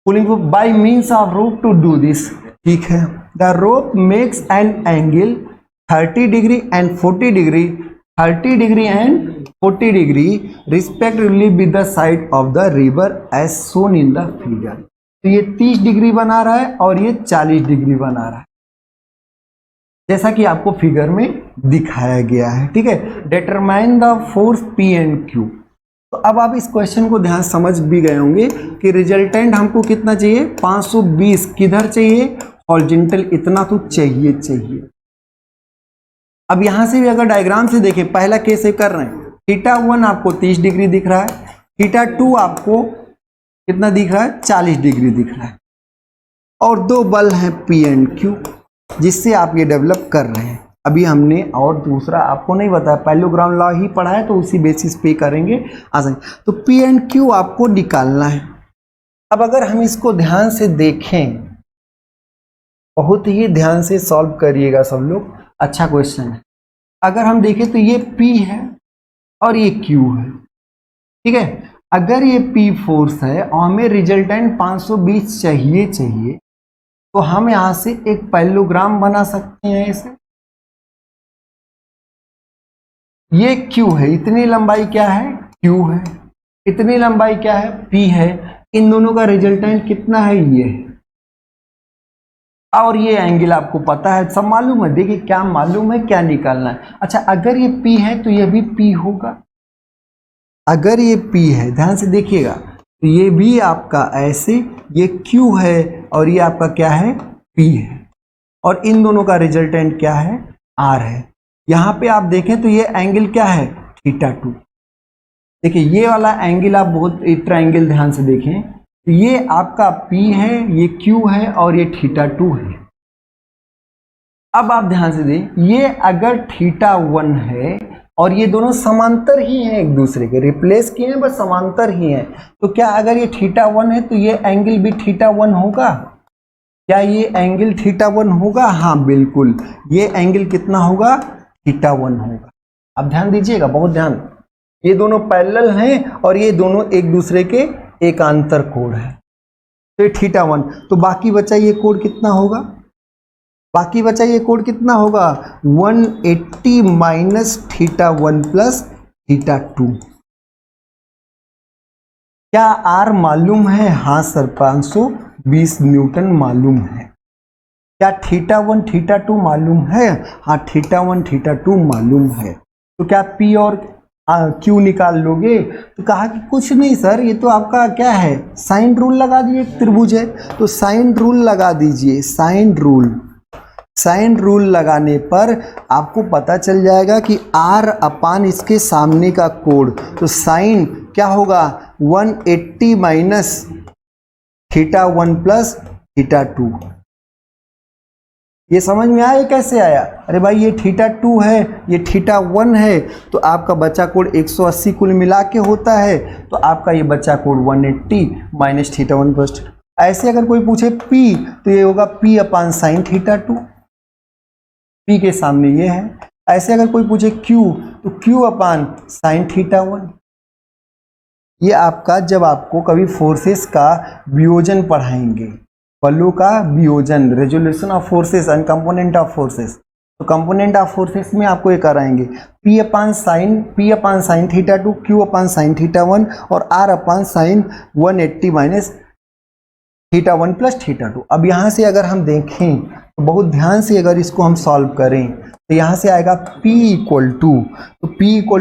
pulling force by means of rope to do this, ठीक है। The rope makes an angle 30 degree and 40 degree, 30 degree and 40 degree respectively with the side of the river as shown in the figure. तो ये 30 degree बना रहा है और ये 40 degree बना रहा है, जैसा कि आपको फिगर में दिखाया गया है, ठीक है। Determine the force P and Q। तो अब आप इस क्वेश्चन को ध्यान समझ भी गए होंगे कि रिजल्टेंट हमको कितना चाहिए, 520, किधर चाहिए, हॉरिजॉन्टल, इतना तो चाहिए। अब यहां से भी अगर डायग्राम से देखें, पहला केस कर रहे हैं, θ1 आपको 30 डिग्री दिख रहा है, θ2 आपको कितना दिख रहा है, 40 डिग्री दिख रहा है, और दो बल हैं P and Q, जिससे आप ये डेवलप कर रहे हैं। अभी हमने और दूसरा आपको नहीं बताया, पैरेललोग्राम लॉ ही पढ़ा है, तो उसी बेसिस पे करेंगे आसान। तो P and Q आपको निकालना है। अब अगर हम इसको ध्यान से देखें, बहुत ही ध्यान से सॉल्व करिएगा सब लोग, अच्छा क्वेश्चन है। अगर हम देखें तो ये P है और ये Q है, ठीक है। अगर ये P फोर्स है और हमें रिजल्टेंट 520 चाहिए, तो हम यहां से एक पैरेललोग्राम बना सकते हैं इसे। ये Q है, इतनी लंबाई क्या है, Q है, इतनी लंबाई क्या है, P है, इन दोनों का रिजल्टेंट कितना है, ये है, और ये एंगल आपको पता है, सब मालूम है। देखिए क्या मालूम है, क्या निकालना है। अच्छा, अगर ये P है तो ये भी P होगा, अगर ये P है, ध्यान से देखिएगा, तो ये भी आपका ऐसे, ये Q है और ये आपका क्या है, P है, और इन दोनों का रिजल्टेंट क्या है, R है। यहां पे आप देखें तो ये एंगल क्या है, θ2। देखिए ये वाला एंगल आप बहुत ट्रायंगल ध्यान से देखें, तो ये आपका P है, ये Q है और ये θ2 है। अब आप ध्यान से दें, ये अगर θ1 है और ये दोनों समांतर ही हैं, एक दूसरे के रिप्लेस किए हैं, बस समांतर ही हैं, तो क्या अगर ये θ1 है तो ये एंगल भी θ1 होगा? क्या ये एंगल θ1 होगा? हाँ बिल्कुल, ये एंगल कितना होगा, θ1 होगा। अब ध्यान दीजिएगा, बहुत ध्यान, ये दोनों पैरेलल हैं और ये दोनों एक दूसरे के एकांतर कोण है, तो ये θ1। तो बाकी बचा ये कोण कितना होगा, बाकी बचा ये कोण कितना होगा, 180 माइनस θ1 प्लस θ2। क्या R मालूम है? हाँ सर, 520 न्यूटन मालूम है। क्या θ1 θ2 मालूम है? हाँ, θ1 θ2 मालूम है। तो क्या P और Q निकाल लोगे? तो कहा कि कुछ नहीं सर, ये तो आपका क्या है, साइन रूल लगा दीजिए, त्रिभुज है तो साइन रूल लगा दीजिए, साइन रूल। साइन रूल लगाने पर आपको पता चल जाएगा कि r अपान इसके सामने का कोड, तो साइन क्या होगा 180 माइनस θ1 प्लस θ2। ये समझ में आया कैसे आया? अरे भाई ये θ2 है, ये θ1 है, तो आपका बचा कोड 180 कुल मिला के होता है, तो आपका ये बचा कोड 180 माइनस θ1 प्लस। ऐसे अगर कोई पूछे P तो ये होगा P अपान साइन θ2, P के सामने ये है। ऐसे अगर कोई पूछे Q तो Q अपान साइन θ1। ये आपका जब आपको कभी फोर्सेस का वियोजन पढ़ाएंगे, बलों का वियोजन, resolution of forces and component of forces, तो कंपोनेंट ऑफ फोर्सेस में आपको ये कराएंगे P upon sine θ2, Q upon sine θ1 और R upon sine 180 minus θ1 plus θ2। अब यहाँ से अगर हम देखें तो बहुत ध्यान से अगर इसको हम सॉल्व करें तो यहाँ से आएगा P इक्वल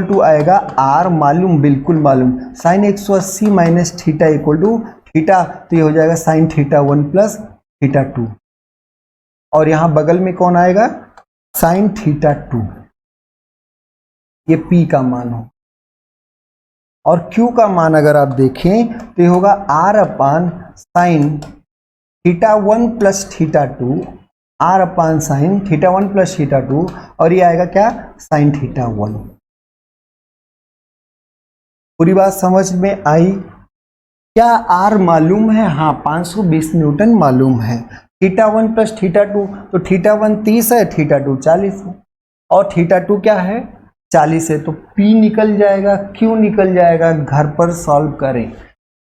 टू आएगा R मालूम, बिल्कुल मालूम, sine 180 minus theta equal to theta, तो ये हो जाएगा साइन θ1 प्लस θ2, और यहाँ बगल में कौन आएगा साइन θ2, ये P का मान हो। और Q का मान अगर आप देखें तो ये होगा R upon sine θ1 plus θ2, R upon sine θ1 plus θ2, और ये आएगा क्या साइन θ1। पूरी बात समझ में आई? क्या R मालूम है? हाँ, 520 न्यूटन मालूम है। θ1 प्लस θ2, तो θ1 30 है, θ2 40 है, और θ2 क्या है 40 है, तो P निकल जाएगा, Q निकल जाएगा। घर पर सॉल्व करें,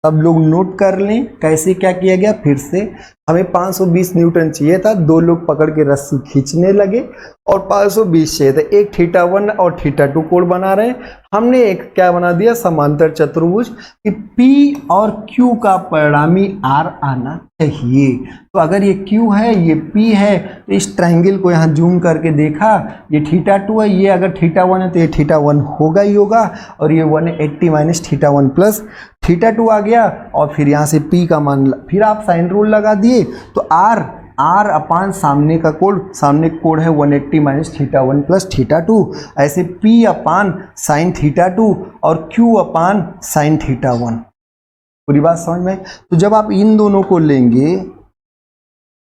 सब लोग नोट कर लें कैसे क्या किया गया। फिर से हमें 520 न्यूटन चाहिए था, दो लोग पकड़ के रस्सी खींचने लगे और 520 चाहिए था। एक θ1 और θ2 कोण बना रहे हैं, हमने एक क्या बना दिया समांतर चतुर्भुज कि P और Q का परिणामी R आना चाहिए। तो अगर ये Q है, ये P है, तो इस ट्रायंगल को यहाँ जूम करके देखा, ये θ2 है, ये अगर θ1 है तो ये θ1 होगा ही होगा, और ये 180 माइनस θ1 प्लस θ2 आ गया। और फिर यहाँ से P का मान, फिर आप साइन रूल लगा दिए, तो R अपान सामने का कोड, सामने कोड है 180 माइनस θ1 प्लस θ2, ऐसे P अपान साइन θ2 और Q अपान साइन θ1। पूरी बात समझ में? तो जब आप इन दोनों को लेंगे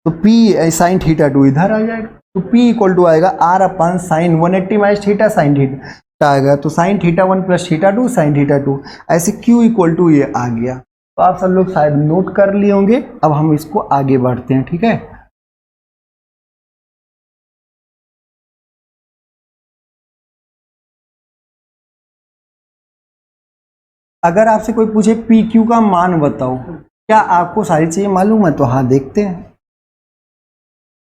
तो P साइन θ2 इधर आ जाएगा, तो P इक्वल टू आएगा R upon sine 180 minus theta sine theta आएगा, तो साइन θ1 प्लस θ2 साइन θ2, ऐसे Q इक्वल टू ये आ गया। तो आप सब लोग शायद नोट कर लिए होंगे। अब हम इसको आगे बढ़ते हैं, ठीक है। अगर आपसे कोई पूछे पी क्यू का मान बताओ, क्या आपको सारी चीजें मालूम है? तो हाँ, देखते हैं।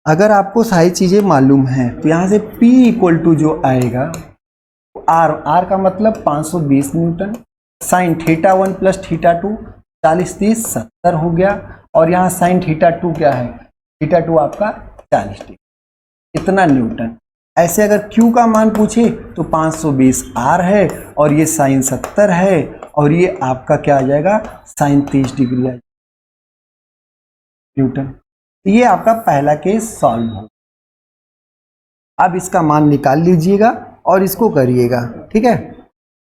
अगर आपको सारी चीजें मालूम है तो यहां से P इक्वल टू जो आएगा R का मतलब 520 न्यूटन, साइन θ1 प्लस θ2 40 30 70 हो गया, और यहाँ साइन θ2 क्या है, θ2 आपका 40 डिग्री, इतना न्यूटन। ऐसे अगर Q का मान पूछे तो 520 R है, और ये साइन 70 है, और ये आपका क्या आ जाएगा साइन 30 डिग्री आ जाएगा न्यूटन। तो ये आपका पहला केस सॉल्व हो। अब इसका मान निकाल लीजिएगा और इसको करिएगा, ठीक है।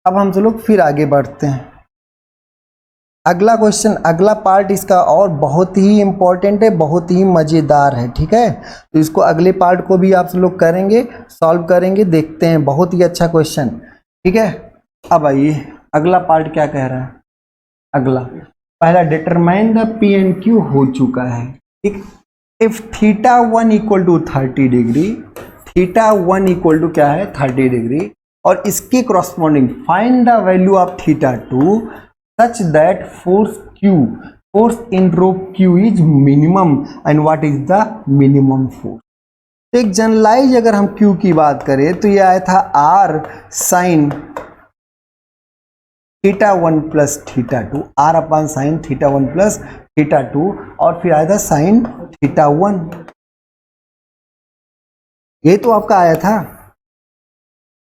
अब हम सब लोग फिर आगे बढ़ते हैं। अगला क्वेश्चन, अगला पार्ट इसका और बहुत ही इंपॉर्टेंट है, बहुत ही मज़ेदार है, ठीक है। तो इसको अगले पार्ट को भी आप सब लोग करेंगे, सॉल्व करेंगे, देखते हैं। बहुत ही अच्छा क्वेश्चन, ठीक है। अब आइए अगला पार्ट क्या कह रहा है। अगला पहला determine the P and Q हो चुका है, ठीक। If θ1 equal to 30 degree, θ1 equal to क्या है 30 डिग्री, और इसके corresponding find the value of θ2 such that force in rope Q is minimum and what is the minimum force। एक generalise अगर हम Q की बात करें तो यह आया था R sine θ1 plus θ2, R upon sine θ1 plus θ2, और फिर आया था साइन θ1, ये तो आपका आया था।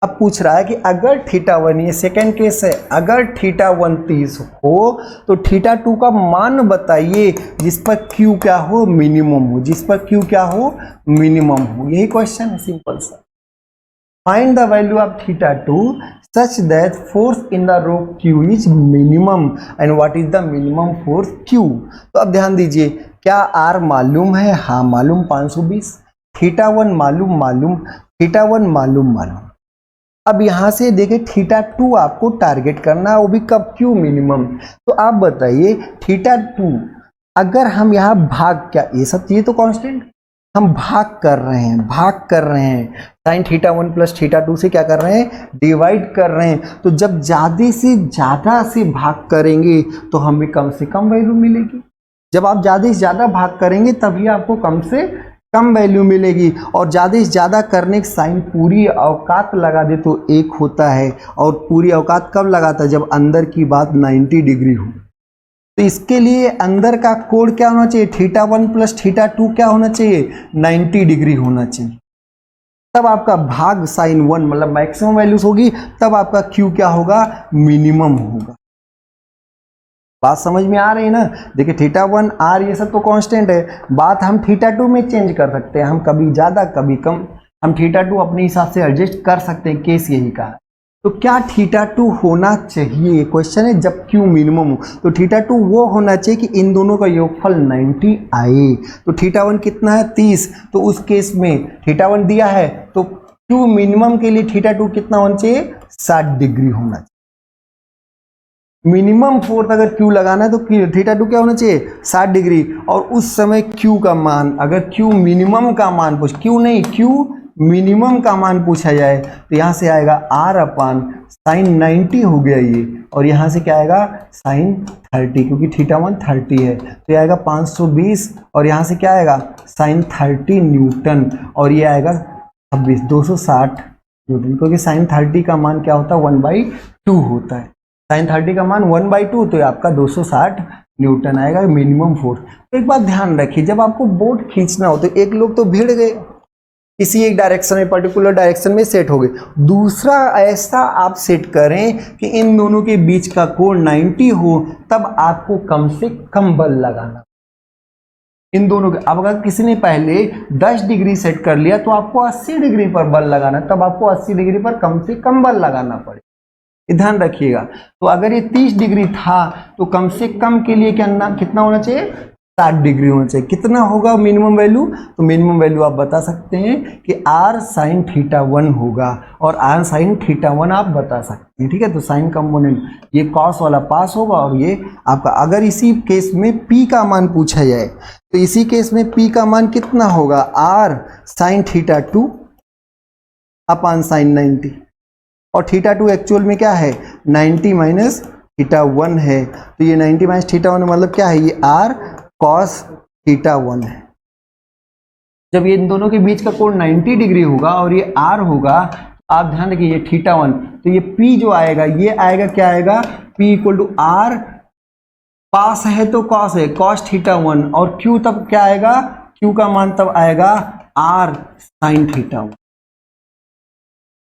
अब पूछ रहा है कि अगर थीटा 1, ये सेकेंड केस है, अगर थीटा 1 30 हो तो थीटा 2 का मान बताइए जिस पर क्यू क्या हो, मिनिमम हो, जिस पर क्यू क्या हो, मिनिमम हो। यही क्वेश्चन है, सिंपल सा। Find the value of theta 2 such that force in the rope Q is minimum and what is the minimum force Q. तो अब ध्यान दीजिए, क्या आर मालूम है? हाँ मालूम, 520। थीटा 1 मालूम, थीटा 1 मालूम। अब यहां से देखें, थीटा 2 आपको टारगेट करना है, वो भी कब? Q minimum. तो आप बताइए थीटा 2 अगर हम यहाँ भाग, क्या ये सब चीजें तो कांस्टेंट, हम भाग कर रहे हैं साइन थीटा 1 प्लस थीटा 2 से क्या कर रहे हैं? डिवाइड कर रहे हैं। तो जब ज्यादा से ज्यादा से भाग करेंगे तो हमें कम से कम वैल्यू मिलेगी। जब आप ज्यादा से ज्यादा भाग करेंगे तभी आपको कम से कम वैल्यू मिलेगी। और ज़्यादा से ज़्यादा करने की साइन पूरी औकात लगा दे तो 1 होता है, और पूरी औकात कब लगाता है? जब अंदर की बात 90 डिग्री हो। तो इसके लिए अंदर का कोण क्या होना चाहिए? थीटा 1 प्लस थीटा 2 क्या होना चाहिए? 90 डिग्री होना चाहिए। तब आपका भाग साइन 1 मतलब मैक्सिमम वैल्यूज होगी, तब आपका क्यू क्या होगा? मिनिमम होगा। बात समझ में आ रही है ना? देखिए थीटा 1 आर ये सब तो कांस्टेंट है, बात हम थीटा 2 में चेंज कर सकते हैं, हम कभी ज़्यादा कभी कम, हम थीटा 2 अपने हिसाब से एडजस्ट कर सकते हैं। केस यही का है। तो क्या थीटा 2 होना चाहिए? क्वेश्चन है जब क्यू मिनिमम हो तो थीटा 2 वो होना चाहिए कि इन दोनों का योगफल 90 आए। तो थीटा 1 कितना है? 30। तो उस केस में थीटा 1 दिया है तो क्यू मिनिमम के लिए थीटा 2 कितना होना चाहिए? 60 डिग्री होना चाहिए। मिनिमम फोर्स अगर क्यू लगाना है तो थीटा 2 क्या होना चाहिए? 60 डिग्री। और उस समय क्यू का मान, अगर क्यू मिनिमम का मान क्यू मिनिमम का मान पूछा जाए तो यहां से आएगा आर अपान साइन 90 हो गया ये, और यहां से क्या आएगा? साइन 30, क्योंकि थीटा 1 30 है तो ये आएगा 520, और यहां से क्या आएगा? साइन 30 न्यूटन, और ये आएगा 26 260 न्यूटन, क्योंकि साइन 30 का मान क्या होता है? 1/2 होता है। साइन 30 का मान 1/2, तो आपका 260 न्यूटन आएगा मिनिमम फोर्स। तो एक बात ध्यान रखिए, जब आपको बोट खींचना हो तो एक लोग तो भिड़ गए, किसी एक डायरेक्शन में, पर्टिकुलर डायरेक्शन में सेट हो गए, दूसरा ऐसा आप सेट करें कि इन दोनों के बीच का कोण 90 हो, तब आपको कम से कम बल लगाना इन दोनों के। अब अगर किसी ने पहले 10 डिग्री सेट कर लिया तो आपको 80 डिग्री पर बल लगाना, तब आपको 80 डिग्री पर कम से कम बल लगाना पड़े, ध्यान रखिएगा। तो अगर ये 30 डिग्री था तो कम से कम के लिए कितना होना चाहिए? 60 डिग्री होना चाहिए। कितना होगा मिनिमम वैल्यू? तो मिनिमम वैल्यू आप बता सकते हैं कि आर साइन थीटा 1 होगा, और आर साइन थीटा 1 आप बता सकते हैं, ठीक है। तो साइन कंपोनेंट ये कॉस वाला पास होगा, और ये आपका, अगर इसी केस में पी का मान पूछा जाए तो इसी केस में पी का मान कितना होगा? R sine theta 2 upon sine 90, और थीटा 2 एक्चुअल में क्या है? 90 माइनस थीटा 1 है। तो ये 90 माइनस थीटा 1 मतलब क्या है? ये आर कॉस थीटा 1 है। जब ये इन दोनों के बीच का कोण 90 डिग्री होगा और ये आर होगा, आप ध्यान रखिए ये थीटा 1, तो ये पी जो आएगा ये आएगा, क्या आएगा? पी इक्वल टू आर, पास है तो कॉस है, कॉस थीटा 1, और क्यू तब क्या आएगा? क्यू का मान तब आएगा आर साइन थीटा 1।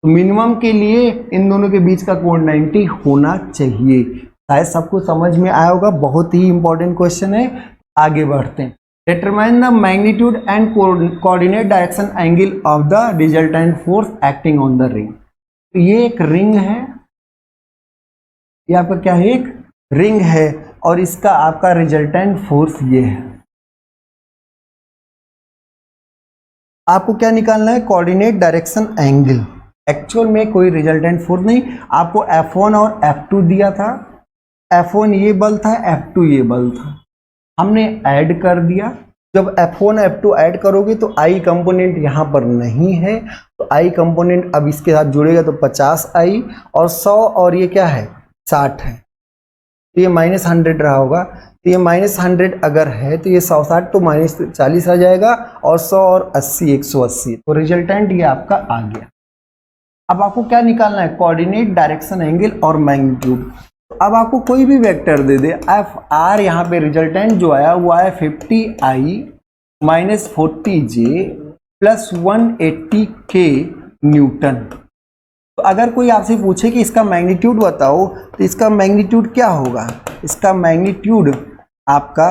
तो मिनिमम के लिए इन दोनों के बीच का कोण 90 होना चाहिए। शायद सबको समझ में आया होगा, बहुत ही इंपॉर्टेंट क्वेश्चन है। आगे बढ़ते हैं। Determine the magnitude and coordinate direction angle of the resultant force acting on the ring. तो ये एक रिंग है, ये आपका क्या है? एक रिंग है, और इसका आपका रिजल्टेंट फोर्स ये है। आपको क्या निकालना है? Coordinate direction angle. एक्चुअल में कोई रिजल्टेंट फोर्स नहीं, आपको F1 और F2 दिया था। F1 ये बल था, F2 ये बल था, हमने ऐड कर दिया। जब F1 F2 ऐड करोगे तो I कंपोनेंट यहाँ पर नहीं है, तो I कंपोनेंट अब इसके साथ जुड़ेगा तो 50I, और 100, और ये क्या है? 60 है, तो ये -100 रहा होगा। तो ये -100 अगर है तो ये 160 तो -40 आ जाएगा, और 100 और 80 180, तो रिजल्टेंट ये आपका आ गया। अब आपको क्या निकालना है? कोऑर्डिनेट डायरेक्शन एंगल और मैग्नीट्यूड। तो अब आपको कोई भी वेक्टर दे दे, एफ आर, यहाँ पे रिजल्टेंट जो आया वो आया 50I minus 40J plus 180K Newton. तो अगर कोई आपसे पूछे कि इसका मैग्नीट्यूड बताओ, तो इसका मैग्नीट्यूड क्या होगा? इसका मैग्नीट्यूड आपका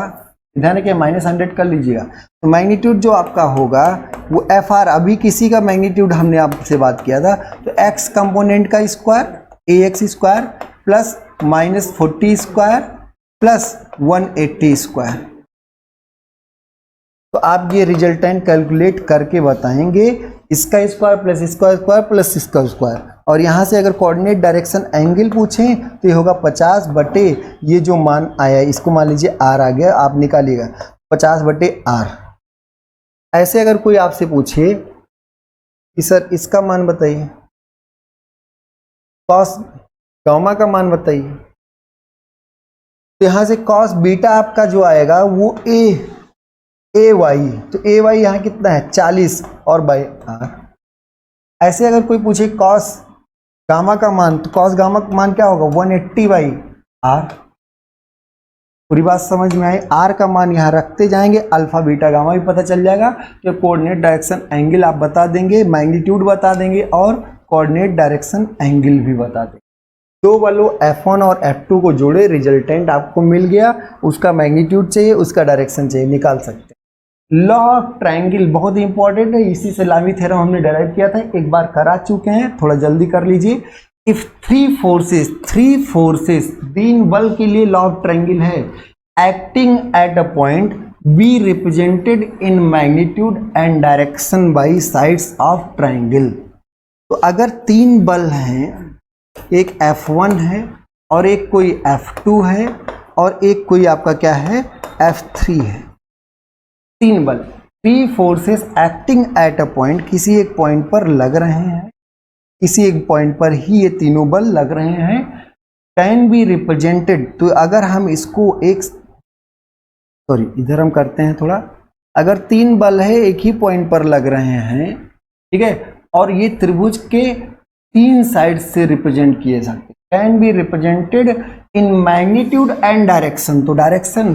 इधर के -100 कर लीजिएगा, तो मैग्नीट्यूड जो आपका होगा वो एफ आर, अभी किसी का मैग्नीट्यूड हमने आपसे बात किया था, तो एक्स कंपोनेंट का square A X square plus -40 square plus 180 square. तो आप ये रिजल्टेंट कैलकुलेट करके बताएंगे, इसका स्क्वायर प्लस इसका स्क्वायर प्लस इसका स्क्वायर, और यहाँ से अगर कोऑर्डिनेट डायरेक्शन एंगल पूछें तो ये होगा 50 बटे ये जो मान आया इसको मान लीजिए आर आ गया, आप निकालिएगा 50 बटे आर। ऐसे अगर कोई आपसे पूछे कि सर इसका मान बताइए, कॉस गामा का मान बताइए, तो यहाँ से कॉस बीटा आपका जो आएगा वो ए वाई, तो ए वाई यहाँ कितना है 40 और बाई आर। ऐसे अगर कोई पूछे कॉस गामा का मान, तो कॉस गामा का मान क्या होगा 180 बाई आर। पूरी बात समझ में आई? आर का मान यहाँ रखते जाएंगे, अल्फा बीटा गामा भी पता चल जाएगा, तो कोऑर्डिनेट डायरेक्शन एंगल आप बता देंगे, मैग्नीट्यूड बता देंगे और कोऑर्डिनेट डायरेक्शन एंगल भी बता देंगे। दो बलों F1 और F2 को जोड़े, रिजल्टेंट आपको मिल गया, उसका मैग्नीट्यूड चाहिए, उसका डायरेक्शन चाहिए, निकाल सकते हैं। लॉ ऑफ ट्रायंगल बहुत ही इंपॉर्टेंट है, इसी से लामी थ्योरम हमने डेराइव किया था, एक बार करा चुके हैं, थोड़ा जल्दी कर लीजिए। इफ थ्री फोर्सेस तीन बल के लिए लॉ ऑफ ट्रायंगल है, acting at a point B represented in magnitude and direction by sides of triangle. तो अगर तीन बल हैं, एक F1 है और एक कोई F2 है और एक कोई आपका क्या है F3 है, तीन बल, three forces acting at a point, किसी एक पॉइंट पर लग रहे हैं, किसी एक पॉइंट पर ही ये तीनों बल लग रहे हैं, कैन बी रिप्रेजेंटेड। तो अगर हम इसको इधर हम करते हैं थोड़ा, अगर तीन बल है एक ही पॉइंट पर लग रहे हैं, ठीक है, और ये त्रिभुज के तीन साइड से रिप्रेजेंट किए जाते, can be represented in magnitude and direction. तो direction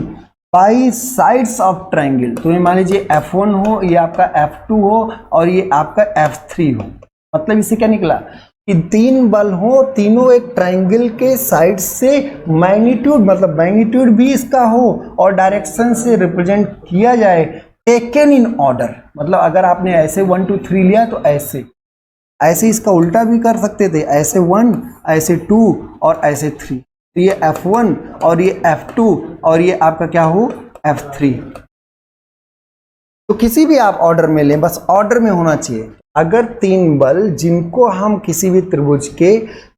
by sides of triangle, तो ये मान लीजिए F1 हो, ये आपका F2 हो और ये आपका F3 हो। मतलब इससे क्या निकला कि तीन बल हो, तीनों एक ट्रायंगल के साइड से मैग्नीट्यूड, मतलब मैग्नीट्यूड भी इसका हो और डायरेक्शन से रिप्रेजेंट किया जाए, टेकन इन ऑर्डर। मतलब अगर आपने ऐसे 1 2 3 लिया तो ऐसे इसका उल्टा भी कर सकते थे, ऐसे 1 ऐसे 2 और ऐसे 3। तो ये F1 और ये F2 और ये आपका क्या हो F3। तो किसी भी आप ऑर्डर में लें, बस ऑर्डर में होना चाहिए। अगर तीन बल जिनको हम किसी भी त्रिभुज के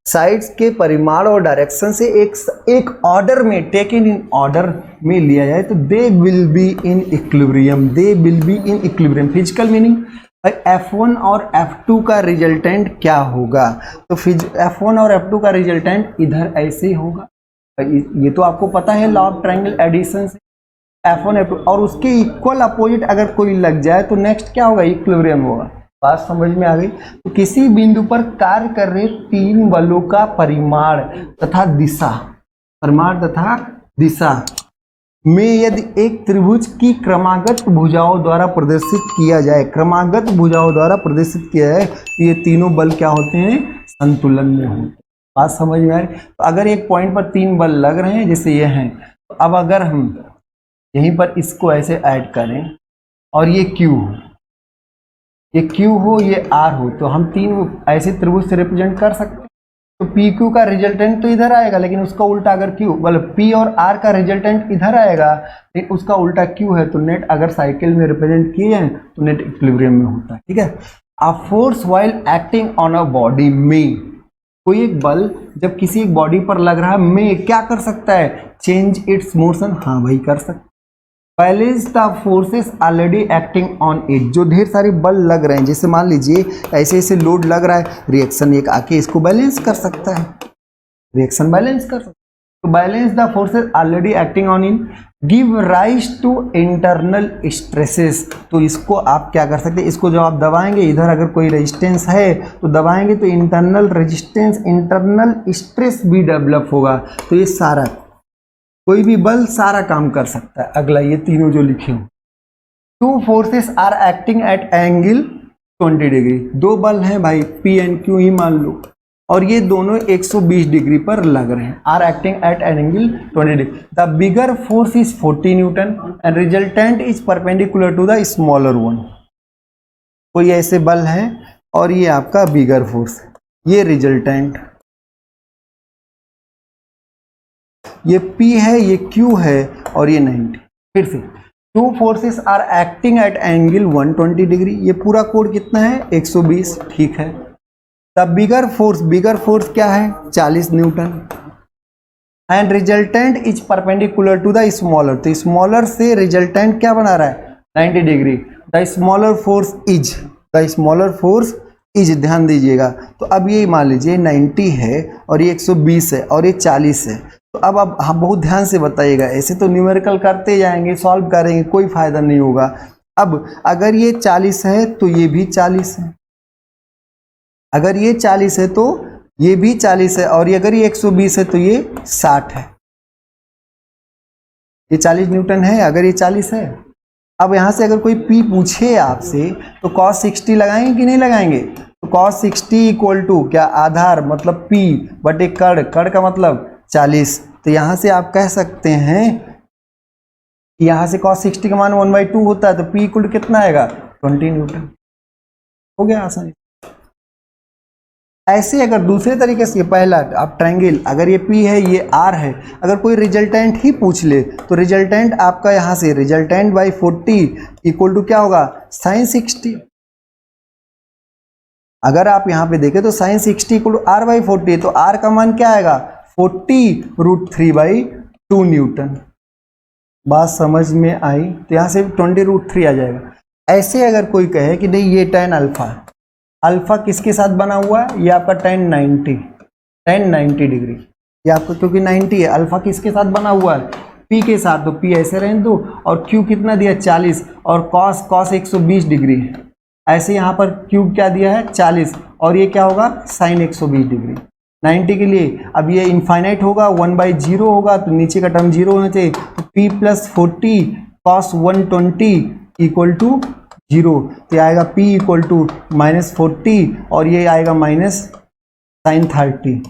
साइड्स के परिमाण और डायरेक्शन से एक ऑर्डर में, टेकन इन ऑर्डर में लिया जाए, तो they will be in equilibrium, they will be in equilibrium. Physical meaning F1 और F2 का रिजल्टेंट क्या होगा? तो F1 और F2 का रिजल्टेंट इधर ऐसे होगा, ये तो आपको पता है लॉ ऑफ ट्रायंगल एडिशन से, F1 F2, और उसके इक्वल अपोजिट अगर कोई लग जाए तो नेक्स्ट क्या होगा, इक्विलिब्रियम होगा। बात समझ में आ गई? तो किसी बिंदु पर कार्य कर रहे तीन बलों का परिमाण तथा दिशा में यदि एक त्रिभुज की क्रमागत भुजाओं द्वारा प्रदर्शित किया जाए, तो ये तीनों बल क्या होते हैं, संतुलन में होते हैं। बात समझ में आ रही? तो अगर एक पॉइंट पर तीन बल लग रहे हैं, जैसे ये हैं, तो अब अगर हम यहीं पर इसको ऐसे ऐड करें और ये Q हो, ये R हो, तो हम तीन ऐसे त्रिभुज से रिप्रेजेंट कर सकते हैं। तो PQ का रिजल्टेंट तो इधर आएगा, लेकिन उसका उल्टा अगर मतलब P और R का रिजल्टेंट इधर आएगा, लेकिन उसका उल्टा Q है, तो नेट अगर साइकिल में रिप्रेजेंट किए हैं तो नेट इक्विलिब्रियम में होता है। ठीक है। A force while acting on a body में, कोई एक बल जब किसी एक बॉडी पर लग रहा है, में क्या कर सकता है, चेंज इट्स मोशन। हाँ भाई कर सकता। Balance the forces already acting on it, जो ढेर सारे बल लग रहे हैं, जैसे मान लीजिए ऐसे ऐसे लोड लग रहा है, रिएक्शन एक आके इसको बैलेंस कर सकता है, रिएक्शन बैलेंस कर सकता है। तो balance the forces already acting on it give rise to internal stresses. तो इसको आप क्या कर सकते हैं, इसको जब आप दबाएंगे, इधर अगर कोई रेजिस्टेंस है तो दबाएंगे तो इंटरनल रेजिस्टेंस, इंटरनल स्ट्रेस भी डेवलप होगा। तो ये सारा, कोई भी बल सारा काम कर सकता है। अगला ये तीनों जो लिखे हो, two forces are acting at angle 20 degree, दो बल हैं भाई, P एंड Q ही मान लो, और ये दोनों 120 डिग्री पर लग रहे हैं, are acting at an angle 20 degree. The bigger force is 40 newton and resultant is perpendicular to the smaller one. कोई ऐसे बल है और ये आपका बिगर फोर्स, ये रिजल्टेंट, ये P है, ये Q है और ये 90। फिर से two forces are acting at angle 120 degree. ये पूरा कोण कितना है 120, ठीक है। द बिगर फोर्स क्या है 40 newton and resultant is perpendicular to the smaller. तो स्मॉलर से रिजल्टेंट क्या बना रहा है 90 degree. The smaller force is ध्यान दीजिएगा। तो अब ये मान लीजिए 90 है और ये 120 है और ये 40 है। तो अब हम बहुत ध्यान से बताइएगा, ऐसे तो न्यूमेरिकल करते जाएंगे, सॉल्व करेंगे, कोई फायदा नहीं होगा। अब अगर ये 40 है तो ये भी 40 है, अगर ये 40 है तो ये भी 40 है, और अगर ये 120 है तो ये 60 है। ये 40 न्यूटन है, अगर ये 40 है। अब यहां से अगर कोई P पूछे आपसे तो cos 60 लगाएंगे कि नहीं लगाएंगे। तो cos 60 इक्वल टू क्या, आधार मतलब P बटे कड़ का मतलब 40। तो यहां से आप कह सकते हैं, यहां से cos 60 का मान 1/2 होता है, तो P इक्वल टू कितना आएगा 20 न्यूटन। हो गया आसानी। ऐसे अगर दूसरे तरीके से, पहला आप ट्रायंगल, अगर ये P है ये R है, अगर कोई रिजल्टेंट ही पूछ ले तो रिजल्टेंट आपका यहां से रिजल्टेंट बाई 40 इक्वल टू क्या होगा sin 60। अगर आप यहां पे देखें तो sin 60 equal to R by 40, तो R का मान क्या आएगा 40√3/2 न्यूटन। बात समझ में आई। तो यहां से 20√3 आ जाएगा। ऐसे अगर कोई कहे कि नहीं ये tan अल्फा किसके साथ बना हुआ है, ये आपका tan 90 डिग्री, ये आपका क्योंकि 90 है, अल्फा किसके साथ बना हुआ है P के साथ, तो P ऐसे रहने दो। और Q कितना दिया 40 और cos 120 डिग्री है। ऐसे यहाँ पर Q क्या दिया है 40 और ये क्या होगा sin 120 डिग्री 90 के लिए। अब ये इनफाइनाइट होगा 1/0 होगा, तो नीचे का टर्म 0 होना चाहिए। तो P + 40 cos 120 इक्वल टू 0। तो आएगा P इक्वल टू -40 और ये आएगा sin 30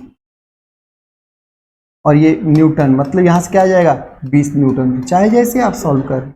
और ये न्यूटन, मतलब यहां से क्या आ जाएगा 20 न्यूटन। चाहे जैसे आप सॉल्व करें,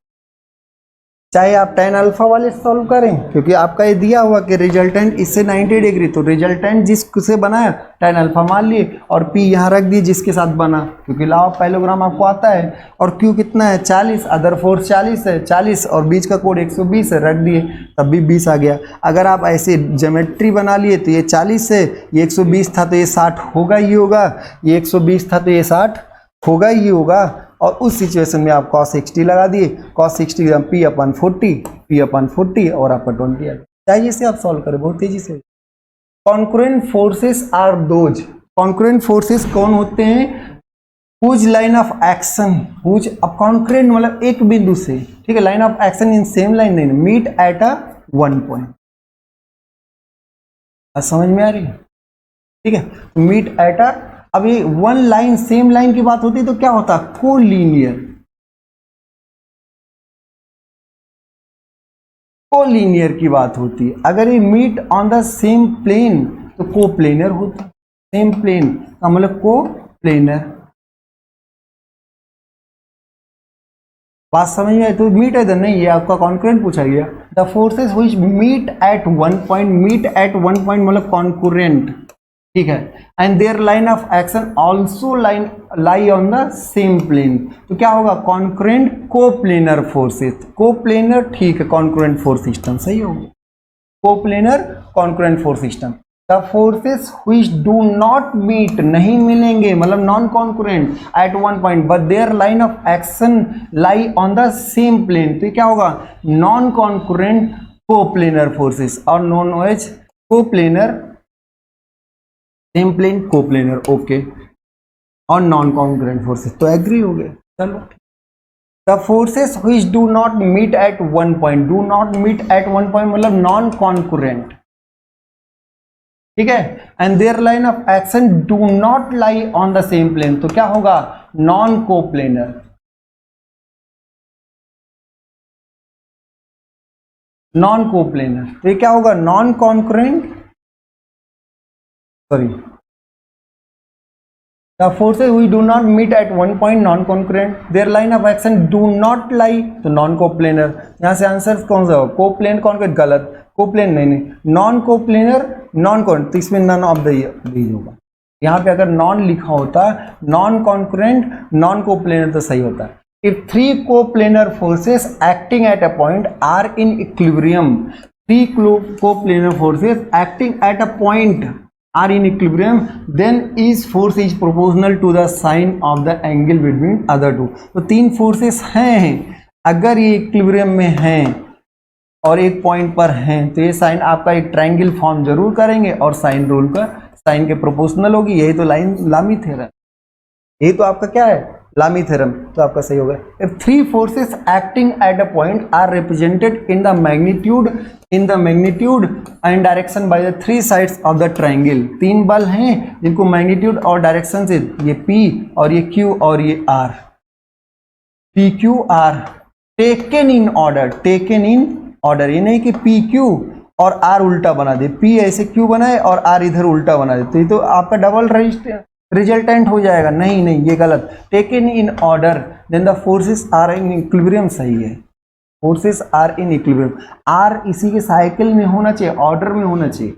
चाहे आप tan अल्फा वाले सॉल्व करें, क्योंकि आपका ये दिया हुआ कि रिजल्टेंट इससे 90 डिग्री, तो रिजल्टेंट जिससे बनाया tan अल्फा मान लिए और P यहाँ रख दिए जिसके साथ बना, क्योंकि लॉ ऑफ पैरेललोग्राम आपको आता है। और Q कितना है 40, अदर फोर्स 40 है, 40 और बीच का कोण 120 है, रख दिए तब भी 20 आ गया। अगर आप ऐसे ज्योमेट्री बना लिए तो ये 40 है, ये 120 था तो ये 60 होगा ही होगा, ये 120 था तो ये 60 होगा ही होगा। और उस सिचुएशन में आप cos 60 लगा दिए, cos 60 P/40 और आपका 20 आ गया। चाहिए से आप सॉल्व करें बहुत तेजी से। Concurrent forces are those, concurrent forces कौन होते हैं, whose line of action, whose अब कॉन्करेंट मतलब एक बिंदु से, ठीक है, line of action in same line नहीं, meet at a one point. समझ में आ रही है, ठीक है, मीट एट अ, अब ये वन लाइन सेम लाइन की बात होती है तो क्या होता है कोलीनियर की बात होती है। अगर ये meet on the same plane तो कोप्लेनर होता है। सेम प्लेन का मतलब कोप्लेनर। बात समझ में आई। तो मीट है इधर नहीं, ये आपका कॉन्करेंट पूछा गया। The forces which meet at one point मतलब कॉन्करेंट, ठीक है, and their line of action also lie on the same plane, तो क्या होगा कॉन्करेंट कोप्लेनर फोर्सेस। कोप्लेनर ठीक है, कॉन्करेंट फोर्स सिस्टम सही होगा, coplanar concurrent force system. The forces which do not meet नहीं मिलेंगे मतलब non concurrent at one point but their line of action lie on the same plane, तो क्या होगा नॉन कॉन्करेंट कोप्लेनर फोर्सेस और non as coplanar same plane coplanar, okay, और non concurrent forces. तो agree हो गए, चलो। The forces which do not meet at one point, do not meet at one point मतलब नॉन कॉन्करेंट, ठीक है, and their line of action do not lie on the same plane, तो क्या होगा नॉन कोप्लेनर। नॉन कोप्लेनर तो ये क्या होगा non concurrent, sorry the forces we do not meet at one point non concurrent, their line of action do not lie, तो non coplanar. यहाँ से आंसर कौन सा हो, कोप्लेन कौन, गलत, कोप्लेन नहीं, नॉन कोप्लेनर नॉन कौन, तो इसमें नन ऑफ दीज होगा। यहाँ पे अगर नॉन लिखा होता, नॉन कॉन्करेंट नॉन कोप्लेनर, तो सही होता। If three coplanar forces acting at a point are in equilibrium, three coplanar forces acting at a point are in equilibrium, then each force is proportional to the sine of the angle between other two। तो तीन forces हैं, अगर ये equilibrium में हैं और एक point पर हैं, तो ये साइन आपका एक ट्रायंगल फॉर्म जरूर करेंगे और साइन रूल का साइन के प्रोपोर्शनल होगी। यही तो लामी थ्योरम, यही तो आपका क्या है, लामी थ्योरम, तो आपका सही होगा। If three forces acting at a point are represented in the magnitude and direction by the three sides of the triangle, तीन बल हैं जिनको मैग्नीट्यूड और डायरेक्शन से, ये P और ये Q और ये R, PQR taken in order, taken in order, ये नहीं कि PQ और R उल्टा बना दे, P ऐसे Q बनाए और R इधर उल्टा बना दे, तो ये तो आपका डबल रिजल्टेंट हो जाएगा। नहीं नहीं, ये गलत, taken in order then the forces are in equilibrium सही है, फोर्सेस आर इन इक्विलिब्रियम, आर इसी के साइकिल में होना चाहिए, ऑर्डर में होना चाहिए।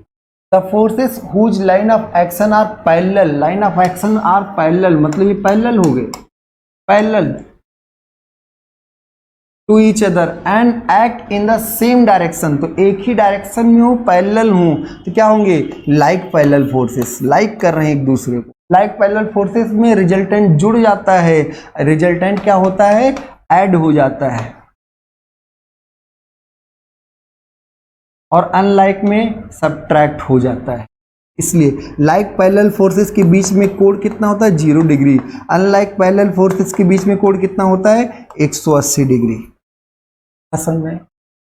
The forces whose line of action are parallel, line of action are parallel, मतलब ये पैरेलल हो गए, parallel to each other and act in the same direction, तो एक ही डायरेक्शन में हो, पैरेलल हो, तो क्या होंगे, लाइक पैरेलल फोर्सेस, लाइक कर रहे हैं एक दूसरे को। लाइक पैरेलल फोर्सेस में रिजल्टेंट जुड़ जाता है, रिजल्टेंट क्या होता है, ऐड हो जाता है, और अनलाइक में सबट्रैक्ट हो जाता है। इसलिए लाइक पैरेलल फोर्सेस के बीच में कोण कितना होता है, 0 डिग्री, अनलाइक पैरेलल फोर्सेस के बीच में कोण कितना होता है, 180 डिग्री। असल में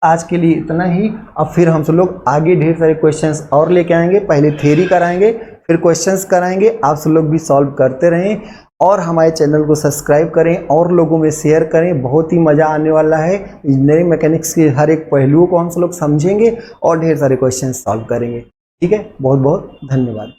आज के लिए इतना ही, अब फिर हम सब लोग आगे ढेर सारे क्वेश्चंस और लेके आएंगे, पहले थ्योरी कराएंगे फिर क्वेश्चंस कराएंगे, आप सब लोग भी सॉल्व करते रहें और हमारे चैनल को सब्सक्राइब करें और लोगों में शेयर करें, बहुत ही मज़ा आने वाला है। इंजीनियरिंग मैकेनिक्स के हर एक पहलुओं को हम सब लोग समझेंगे और ढेर सारे क्वेश्चन सॉल्व करेंगे। ठीक है, बहुत बहुत धन्यवाद।